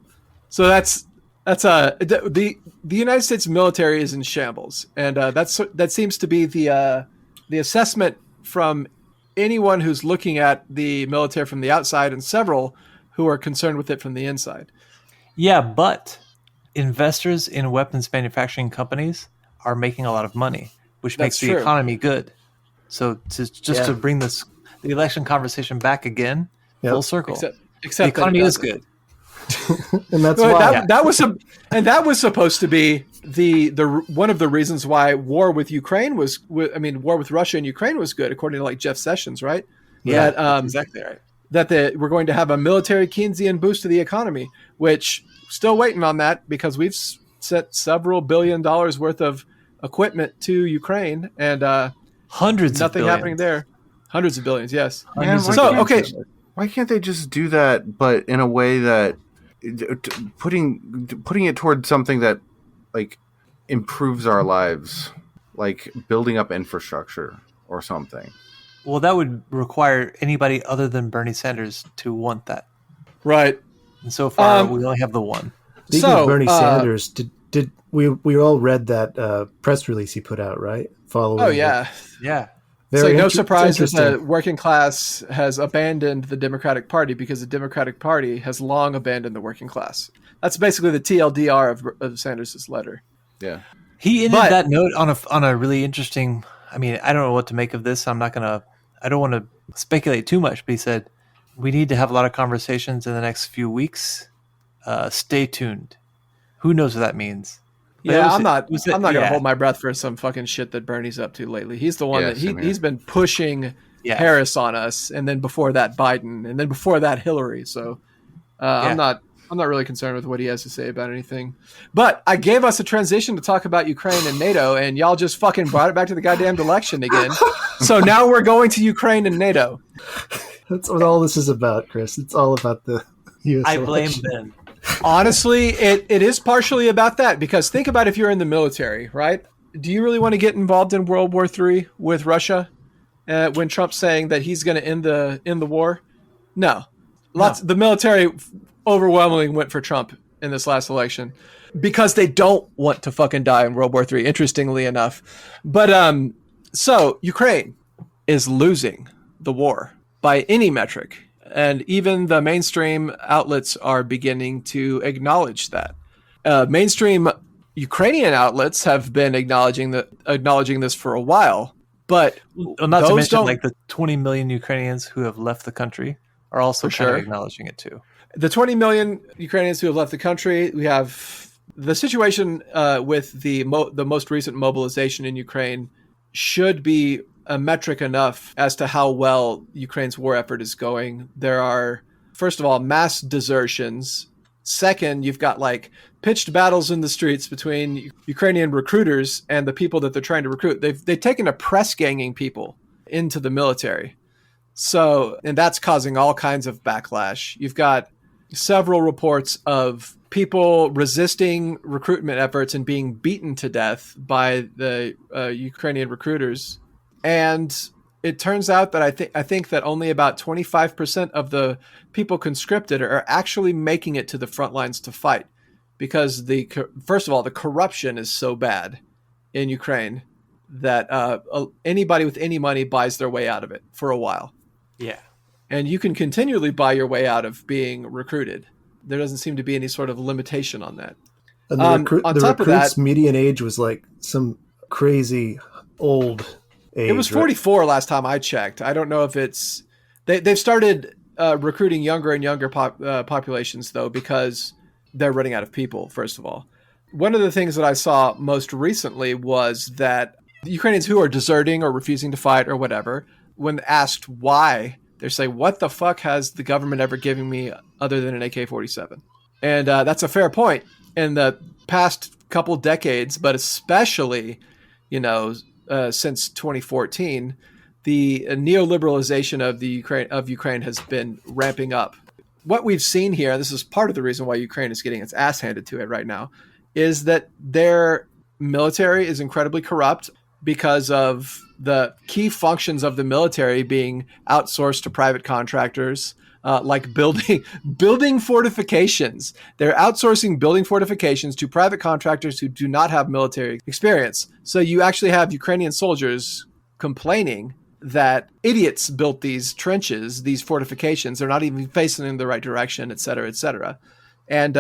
So the United States military is in shambles, and that seems to be the assessment from anyone who's looking at the military from the outside, and several who are concerned with it from the inside. Yeah, but investors in weapons manufacturing companies are making a lot of money, which makes the economy good. So to bring the election conversation back again, full circle. Except the economy is good. And that's why that was supposed to be the one of the reasons why war with Russia and Ukraine was good, according to like Jeff Sessions, right? Yeah, that's exactly right. That we're going to have a military Keynesian boost to the economy, which still waiting on that because we've sent several $1 billion worth of equipment to Ukraine and hundreds nothing of happening there. Hundreds of billions, yes. Man, why can't they just do that, but in a way that putting it towards something that like improves our lives, like building up infrastructure or something? Well, that would require anybody other than Bernie Sanders to want that. Right. And so far, we only have the one. Speaking of Bernie Sanders, did we all read that press release he put out, right? Oh, yeah. Yeah. It's like no surprise that the working class has abandoned the Democratic Party because the Democratic Party has long abandoned the working class. That's basically the TLDR of Sanders' letter. Yeah. He ended that note on a really interesting. I mean, I don't know what to make of this. I don't want to speculate too much. But he said, "We need to have a lot of conversations in the next few weeks. Stay tuned." Who knows what that means? But Yeah, I'm not gonna hold my breath for some fucking shit that Bernie's up to lately. He's the one that he's been pushing Harris on us, and then before that Biden, and then before that Hillary. So I'm not really concerned with what he has to say about anything. But I gave us a transition to talk about Ukraine and NATO, and y'all just fucking brought it back to the goddamn election again. So now we're going to Ukraine and NATO. That's what all this is about, Chris. It's all about the U.S. I blame election. Ben. Honestly, it is partially about that, because think about if you're in the military, right? Do you really want to get involved in World War III with Russia when Trump's saying that he's going to end the war? No. The military overwhelmingly went for Trump in this last election because they don't want to fucking die in World War III, interestingly enough. But so Ukraine is losing the war by any metric. And even the mainstream outlets are beginning to acknowledge that. Mainstream Ukrainian outlets have been acknowledging this for a while, but not to mention like the 20 million Ukrainians who have left the country are also kind of acknowledging it too. The 20 million Ukrainians who have left the country. We have the situation with the most recent mobilization in Ukraine should be a metric enough as to how well Ukraine's war effort is going. There are, first of all, mass desertions. Second, you've got like pitched battles in the streets between Ukrainian recruiters and the people that they're trying to recruit. They've taken to press ganging people into the military. So, and that's causing all kinds of backlash. You've got several reports of people resisting recruitment efforts and being beaten to death by the Ukrainian recruiters. And it turns out that I think that only about 25% of the people conscripted are actually making it to the front lines to fight, because first of all, the corruption is so bad in Ukraine that anybody with any money buys their way out of it for a while. Yeah. And you can continually buy your way out of being recruited. There doesn't seem to be any sort of limitation on that. And the recruit's median age was like some crazy old age. It was 44 last time I checked. I don't know if it's... They've started recruiting younger and younger populations, though, because they're running out of people, first of all. One of the things that I saw most recently was that the Ukrainians who are deserting or refusing to fight or whatever, when asked why, they say, what the fuck has the government ever given me other than an AK-47? And that's a fair point. In the past couple decades, but especially, since 2014, the neoliberalization of Ukraine has been ramping up. What we've seen here, this is part of the reason why Ukraine is getting its ass handed to it right now, is that their military is incredibly corrupt because of the key functions of the military being outsourced to private contractors, like building fortifications. They're outsourcing building fortifications to private contractors who do not have military experience. So you actually have Ukrainian soldiers complaining that idiots built these trenches, these fortifications. They're not even facing in the right direction, et cetera, et cetera. And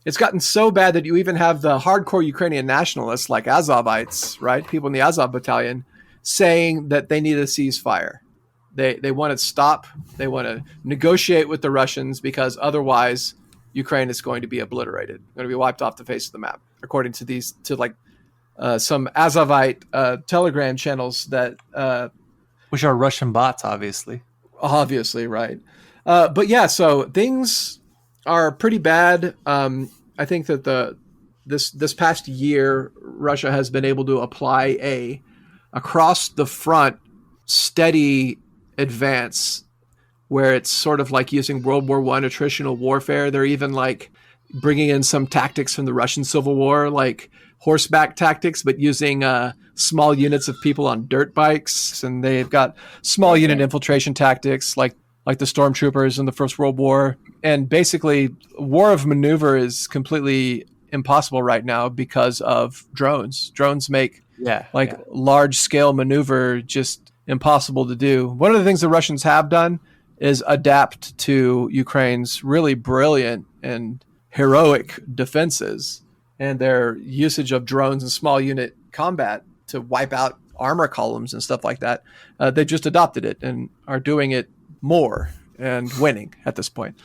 it's gotten so bad that you even have the hardcore Ukrainian nationalists like Azovites, right? People in the Azov battalion saying that they need a ceasefire. They want to stop. They want to negotiate with the Russians because otherwise Ukraine is going to be obliterated, going to be wiped off the face of the map, according to some Azovite Telegram channels that... which are Russian bots, obviously. Obviously, right. But yeah, so things are pretty bad. I think that this past year, Russia has been able to apply a across the front steady advance where it's sort of like using World War I attritional warfare. They're even like bringing in some tactics from the Russian Civil War, like horseback tactics, but using small units of people on dirt bikes. And they've got small unit infiltration tactics like the stormtroopers in the First World War. And basically, war of maneuver is completely impossible right now because of drones. Drones make large-scale maneuver just impossible to do. One of the things the Russians have done is adapt to Ukraine's really brilliant and heroic defenses and their usage of drones and small unit combat to wipe out armor columns and stuff like that. They just adopted it and are doing it more and winning at this point.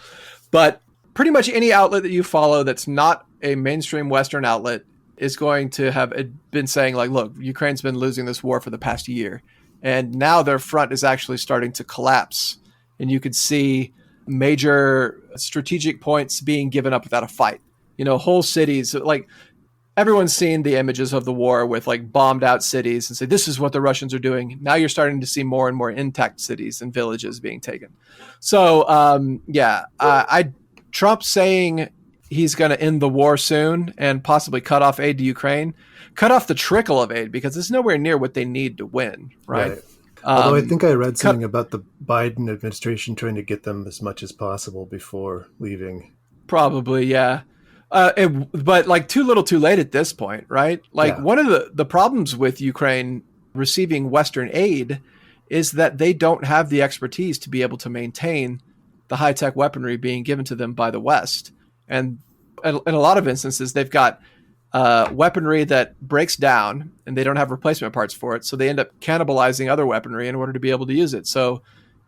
But pretty much any outlet that you follow that's not a mainstream Western outlet is going to have been saying, like, look, Ukraine's been losing this war for the past year. And now their front is actually starting to collapse. And you could see major strategic points being given up without a fight. Whole cities, like everyone's seen the images of the war with like bombed out cities and say, this is what the Russians are doing. Now you're starting to see more and more intact cities and villages being taken. So, Trump saying he's going to end the war soon and possibly cut off aid to Ukraine, cut off the trickle of aid because it's nowhere near what they need to win, right? Although I think I read something about the Biden administration trying to get them as much as possible before leaving. Probably, yeah. But like too little too late at this point, right? Like one of the problems with Ukraine receiving Western aid is that they don't have the expertise to be able to maintain the high-tech weaponry being given to them by the West. And in a lot of instances, they've got weaponry that breaks down and they don't have replacement parts for it. So they end up cannibalizing other weaponry in order to be able to use it. So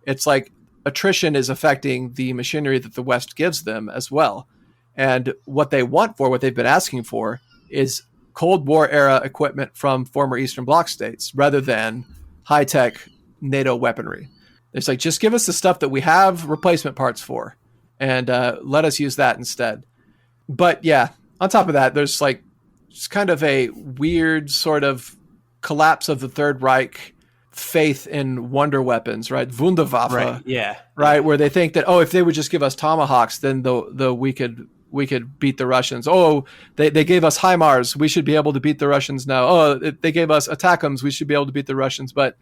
it's like attrition is affecting the machinery that the West gives them as well. And what they want for, what they've been asking for, is Cold War era equipment from former Eastern Bloc states rather than high-tech NATO weaponry. It's like, just give us the stuff that we have replacement parts for and let us use that instead. But yeah, on top of that, there's like just kind of a weird sort of collapse of the Third Reich faith in wonder weapons, right? Wunderwaffe, right? Yeah, right. Where they think that, if they would just give us tomahawks, then we could beat the Russians. Oh, they gave us HIMARS, we should be able to beat the Russians now. Oh, they gave us ATACMS, we should be able to beat the Russians. But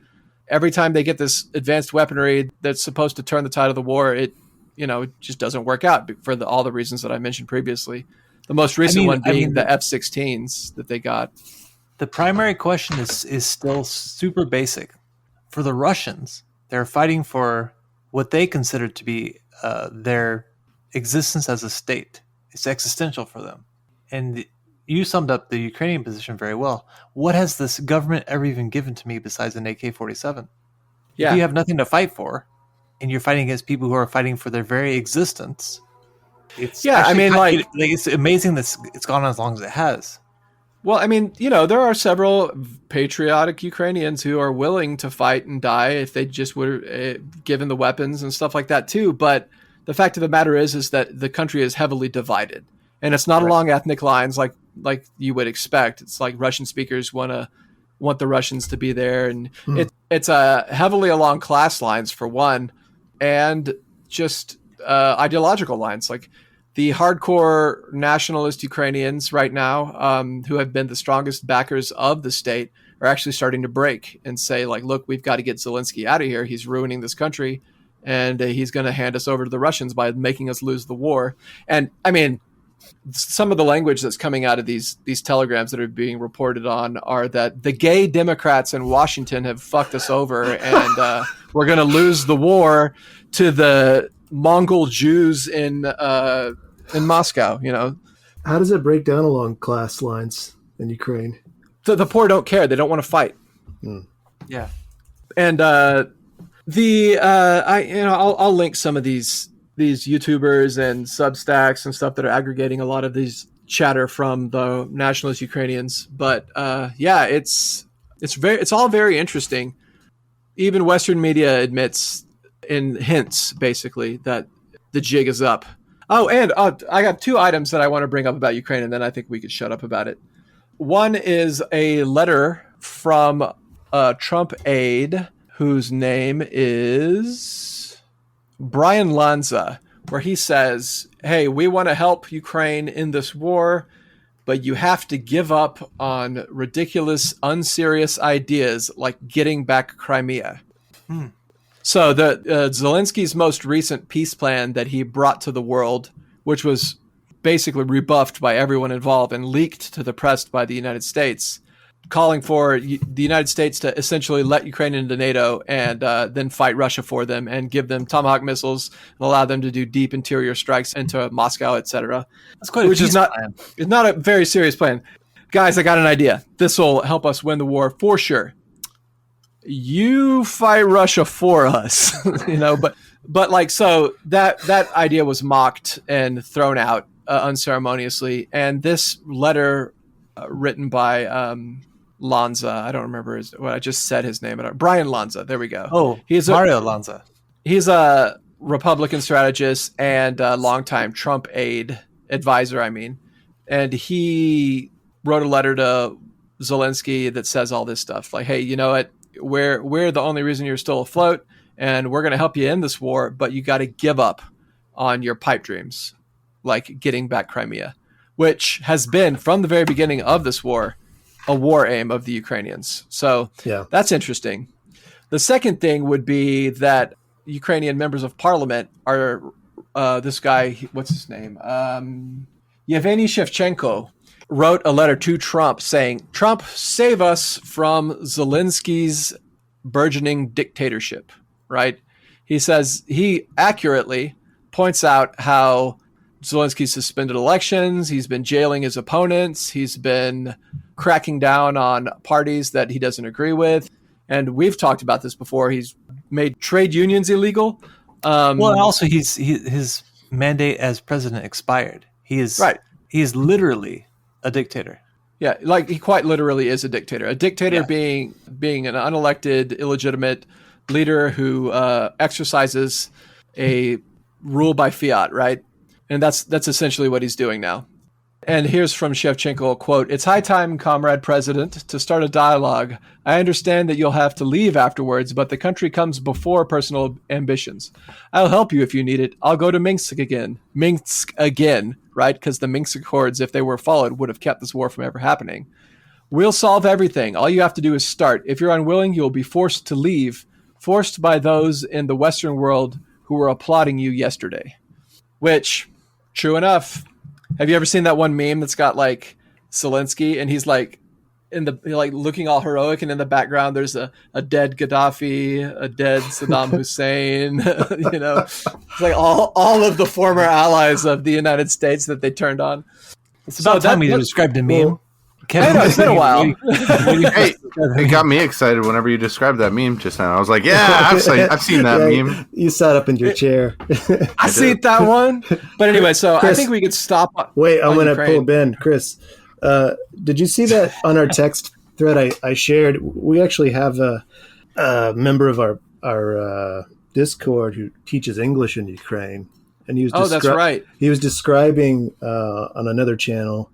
every time they get this advanced weaponry that's supposed to turn the tide of the war, it just doesn't work out for all the reasons that I mentioned previously. The most recent one being the F-16s that they got. The primary question is still super basic. For the Russians, they're fighting for what they consider to be their existence as a state. It's existential for them. And you summed up the Ukrainian position very well. What has this government ever even given to me besides an AK-47? Yeah. If you have nothing to fight for, and you're fighting against people who are fighting for their very existence, it's it's amazing that it's gone on as long as it has. Well, there are several patriotic Ukrainians who are willing to fight and die if they just were given the weapons and stuff like that too. But the fact of the matter is that the country is heavily divided, and it's not along ethnic lines like you would expect. It's like Russian speakers want the Russians to be there, and it's heavily along class lines for one, and just ideological lines. Like the hardcore nationalist Ukrainians right now, who have been the strongest backers of the state, are actually starting to break and say, like, look, we've got to get Zelensky out of here. He's ruining this country, and he's going to hand us over to the Russians by making us lose the war. And some of the language that's coming out of these telegrams that are being reported on are that the gay Democrats in Washington have fucked us over, and we're going to lose the war to the Mongol Jews in Moscow. How does it break down along class lines in Ukraine? The poor don't care; they don't want to fight. Yeah, and I'll link some of these YouTubers and Substacks and stuff that are aggregating a lot of these chatter from the nationalist Ukrainians. But it's all very interesting. Even Western media admits in hints, basically, that the jig is up. Oh, and I got two items that I want to bring up about Ukraine, and then I think we could shut up about it. One is a letter from a Trump aide whose name is Brian Lanza, where he says, hey, we want to help Ukraine in this war, but you have to give up on ridiculous, unserious ideas like getting back Crimea. So Zelensky's most recent peace plan that he brought to the world, which was basically rebuffed by everyone involved and leaked to the press by the United States, calling for the United States to essentially let Ukraine into NATO and then fight Russia for them and give them Tomahawk missiles and allow them to do deep interior strikes into Moscow, etc. That's quite a Which is peace not plan. it's not a very serious plan. Guys, I got an idea. This will help us win the war for sure. You fight Russia for us, but like, so that idea was mocked and thrown out unceremoniously. And this letter written by Lanza, I don't remember what I just said his name. Brian Lanza. There we go. Oh, Mario Lanza. He's a Republican strategist and a longtime Trump advisor. And he wrote a letter to Zelensky that says all this stuff like, hey, you know what? We're the only reason you're still afloat, and we're going to help you end this war, but you got to give up on your pipe dreams, like getting back Crimea, which has been from the very beginning of this war a war aim of the Ukrainians. So that's interesting. The second thing would be that Ukrainian members of parliament are this guy, what's his name? Yevgeny Shevchenko wrote a letter to Trump saying, Trump, save us from Zelensky's burgeoning dictatorship, right? He says he accurately points out how Zelensky suspended elections. He's been jailing his opponents. He's been cracking down on parties that he doesn't agree with. And we've talked about this before. He's made trade unions illegal. Well, and also his mandate as president expired. He is literally a dictator. Yeah, like he quite literally is a dictator. A dictator being an unelected, illegitimate leader who exercises a rule by fiat, right? And that's essentially what he's doing now. And here's from Shevchenko, a quote, "It's high time, Comrade President, to start a dialogue. I understand that you'll have to leave afterwards, but the country comes before personal ambitions. I'll help you if you need it. I'll go to Minsk again, right? Because the Minsk Accords, if they were followed, would have kept this war from ever happening. We'll solve everything. All you have to do is start. If you're unwilling, you'll be forced to leave, forced by those in the Western world who were applauding you yesterday." Which, true enough. Have you ever seen that one meme that's got like Zelensky and he's like looking all heroic, and in the background there's a dead Gaddafi, a dead Saddam Hussein, it's like all of the former allies of the United States that they turned on. It's about time you described a meme. I know, it's been a while. Hey, it got me excited whenever you described that meme just now. I was like, yeah, I've seen that meme. You sat up in your chair. I seen that one. But anyway, so Chris, I think we could stop. Wait, I'm going to pull Ben. Chris, did you see that on our text thread I shared? We actually have a member of our Discord who teaches English in Ukraine. And he was that's right. He was describing on another channel,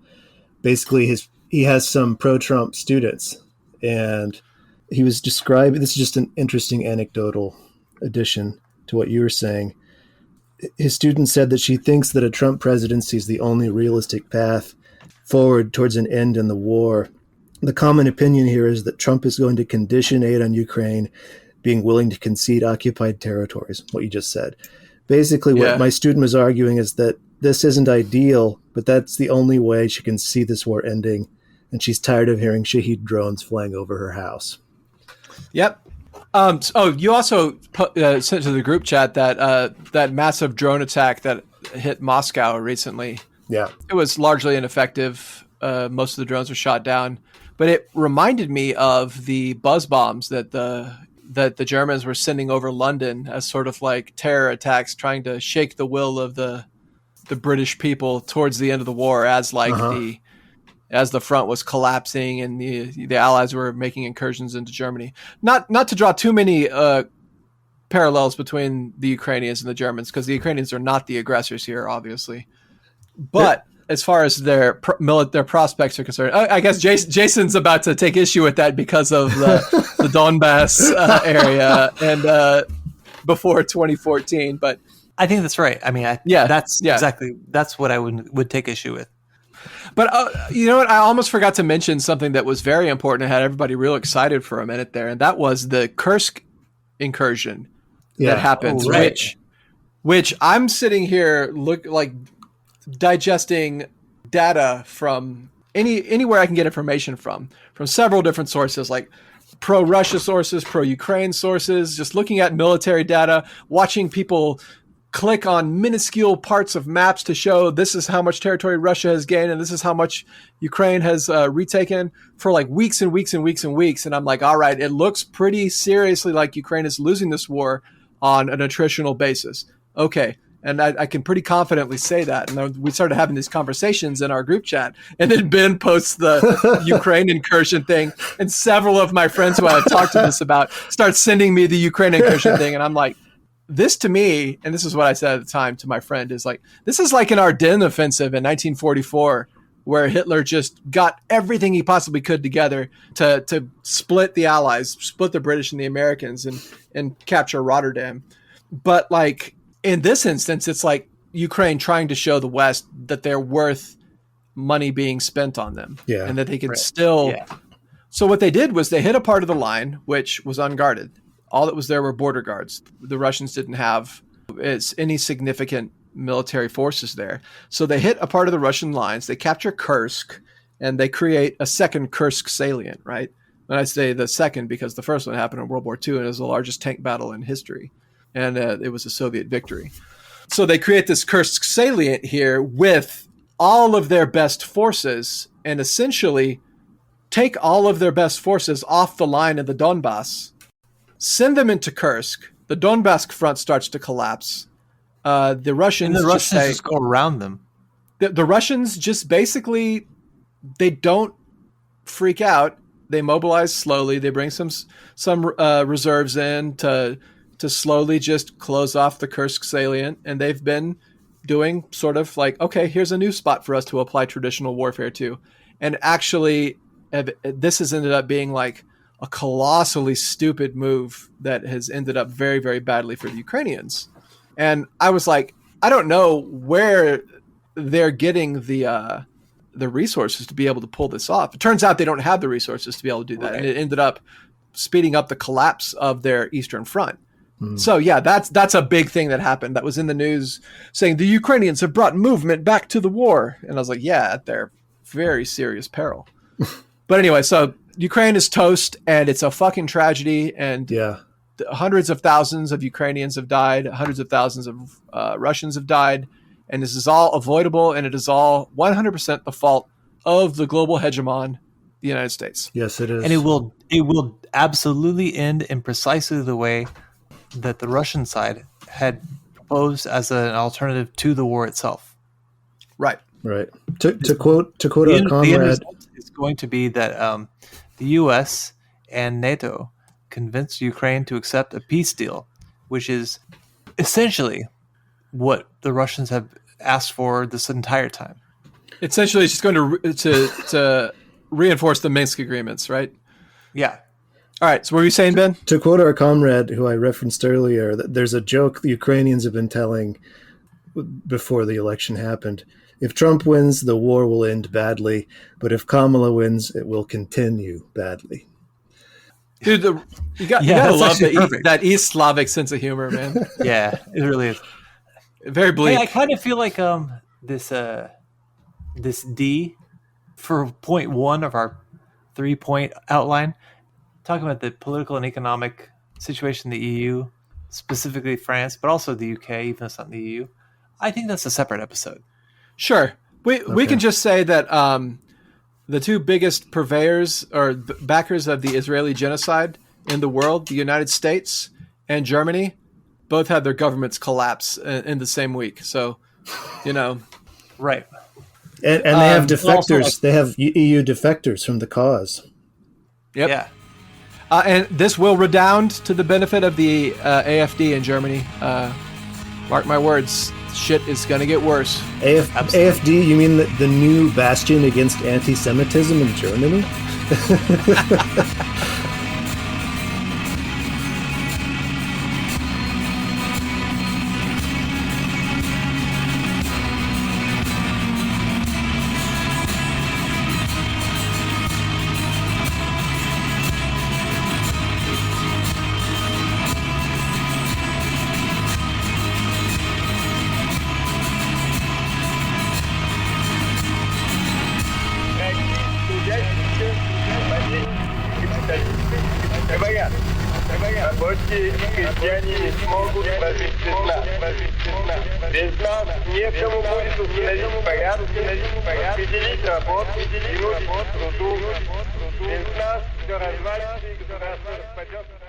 basically he has some pro-Trump students, and he was describing, this is just an interesting anecdotal addition to what you were saying. His student said that she thinks that a Trump presidency is the only realistic path forward towards an end in the war. The common opinion here is that Trump is going to condition aid on Ukraine being willing to concede occupied territories, what you just said. Basically, what my student was arguing is that this isn't ideal, but that's the only way she can see this war ending, and she's tired of hearing Shahed drones flying over her house. Yep. You also sent to the group chat that massive drone attack that hit Moscow recently. Yeah. It was largely ineffective. Most of the drones were shot down, but it reminded me of the buzz bombs that the Germans were sending over London as sort of like terror attacks, trying to shake the will of the British people towards the end of the war, as as the front was collapsing and the Allies were making incursions into Germany. Not to draw too many parallels between the Ukrainians and the Germans, because the Ukrainians are not the aggressors here, obviously. But as far as their prospects are concerned, I guess Jason's about to take issue with that because of the Donbass area and before 2014. But I think that's right. I mean, that's what I would take issue with. But you know what? I almost forgot to mention something that was very important and had everybody real excited for a minute there, and that was the Kursk incursion that happened, which I'm sitting here digesting data from anywhere I can get information from several different sources, like pro-Russia sources, pro-Ukraine sources, just looking at military data, watching people click on minuscule parts of maps to show this is how much territory Russia has gained and this is how much Ukraine has retaken for like weeks and weeks and weeks and weeks. And I'm like, all right, it looks pretty seriously like Ukraine is losing this war on an attritional basis. Okay. And I can pretty confidently say that. And we started having these conversations in our group chat. And then Ben posts the Ukraine incursion thing. And several of my friends who I've talked to this about start sending me the Ukraine incursion thing. And I'm like, this to me, and this is what I said at the time to my friend, is like, this is like an Ardennes offensive in 1944, where Hitler just got everything he possibly could together to split the Allies, split the British and the Americans, and capture Rotterdam. But like in this instance, it's like Ukraine trying to show the West that they're worth money being spent on them, and that they can still. Yeah. So what they did was they hit a part of the line which was unguarded. All that was there were border guards. The Russians didn't have any significant military forces there. So they hit a part of the Russian lines. They capture Kursk, and they create a second Kursk salient, right? And I say the second because the first one happened in World War II, and it was the largest tank battle in history. And it was a Soviet victory. So they create this Kursk salient here with all of their best forces and essentially take all of their best forces off the line in the Donbass, send them into Kursk. The Donbass front starts to collapse. The Russians just go around them. The Russians just basically, they don't freak out. They mobilize slowly. They bring some reserves in to slowly just close off the Kursk salient. And they've been doing sort of like, okay, here's a new spot for us to apply traditional warfare to. And actually, this has ended up being like a colossally stupid move that has ended up very, very badly for the Ukrainians. And I was like, I don't know where they're getting the resources to be able to pull this off. It turns out they don't have the resources to be able to do that. Right. And it ended up speeding up the collapse of their Eastern Front. So yeah, that's a big thing that happened. That was in the news saying the Ukrainians have brought movement back to the war. And I was like, yeah, at their very serious peril. But anyway, so Ukraine is toast, and it's a fucking tragedy. And hundreds of thousands of Ukrainians have died. Hundreds of thousands of Russians have died. And this is all avoidable, and it is all 100% the fault of the global hegemon, the United States. Yes, it is. And it will absolutely end in precisely the way that the Russian side had proposed as an alternative to the war itself. Right. Right. To quote our comrade, it's going to be that the U.S. and NATO convinced Ukraine to accept a peace deal, which is essentially what the Russians have asked for this entire time. Essentially, it's just going to reinforce the Minsk agreements, right? Yeah. All right. So what were you saying, Ben? To quote our comrade who I referenced earlier, there's a joke the Ukrainians have been telling before the election happened. If Trump wins, the war will end badly, but if Kamala wins, it will continue badly. Dude, you gotta love that East Slavic sense of humor, man. Yeah, it really is. Very bleak. Hey, I kind of feel like this D for point 1 of our 3-point outline, talking about the political and economic situation in the EU, specifically France, but also the UK, even though it's not in the EU. I think that's a separate episode. Sure. We can just say that the two biggest purveyors or backers of the Israeli genocide in the world, the United States and Germany, both had their governments collapse in the same week. So, right. And they have defectors. They have EU defectors from the cause. Yep. Yeah. And this will redound to the benefit of the AfD in Germany. Mark my words, shit is going to get worse. AfD, you mean the new bastion against anti-Semitism in Germany? и крестьяне не смогут прожить без нас. Без нас некому будет установить порядок, определить работу, принудить к труду. Без нас все развалится и государство распадется.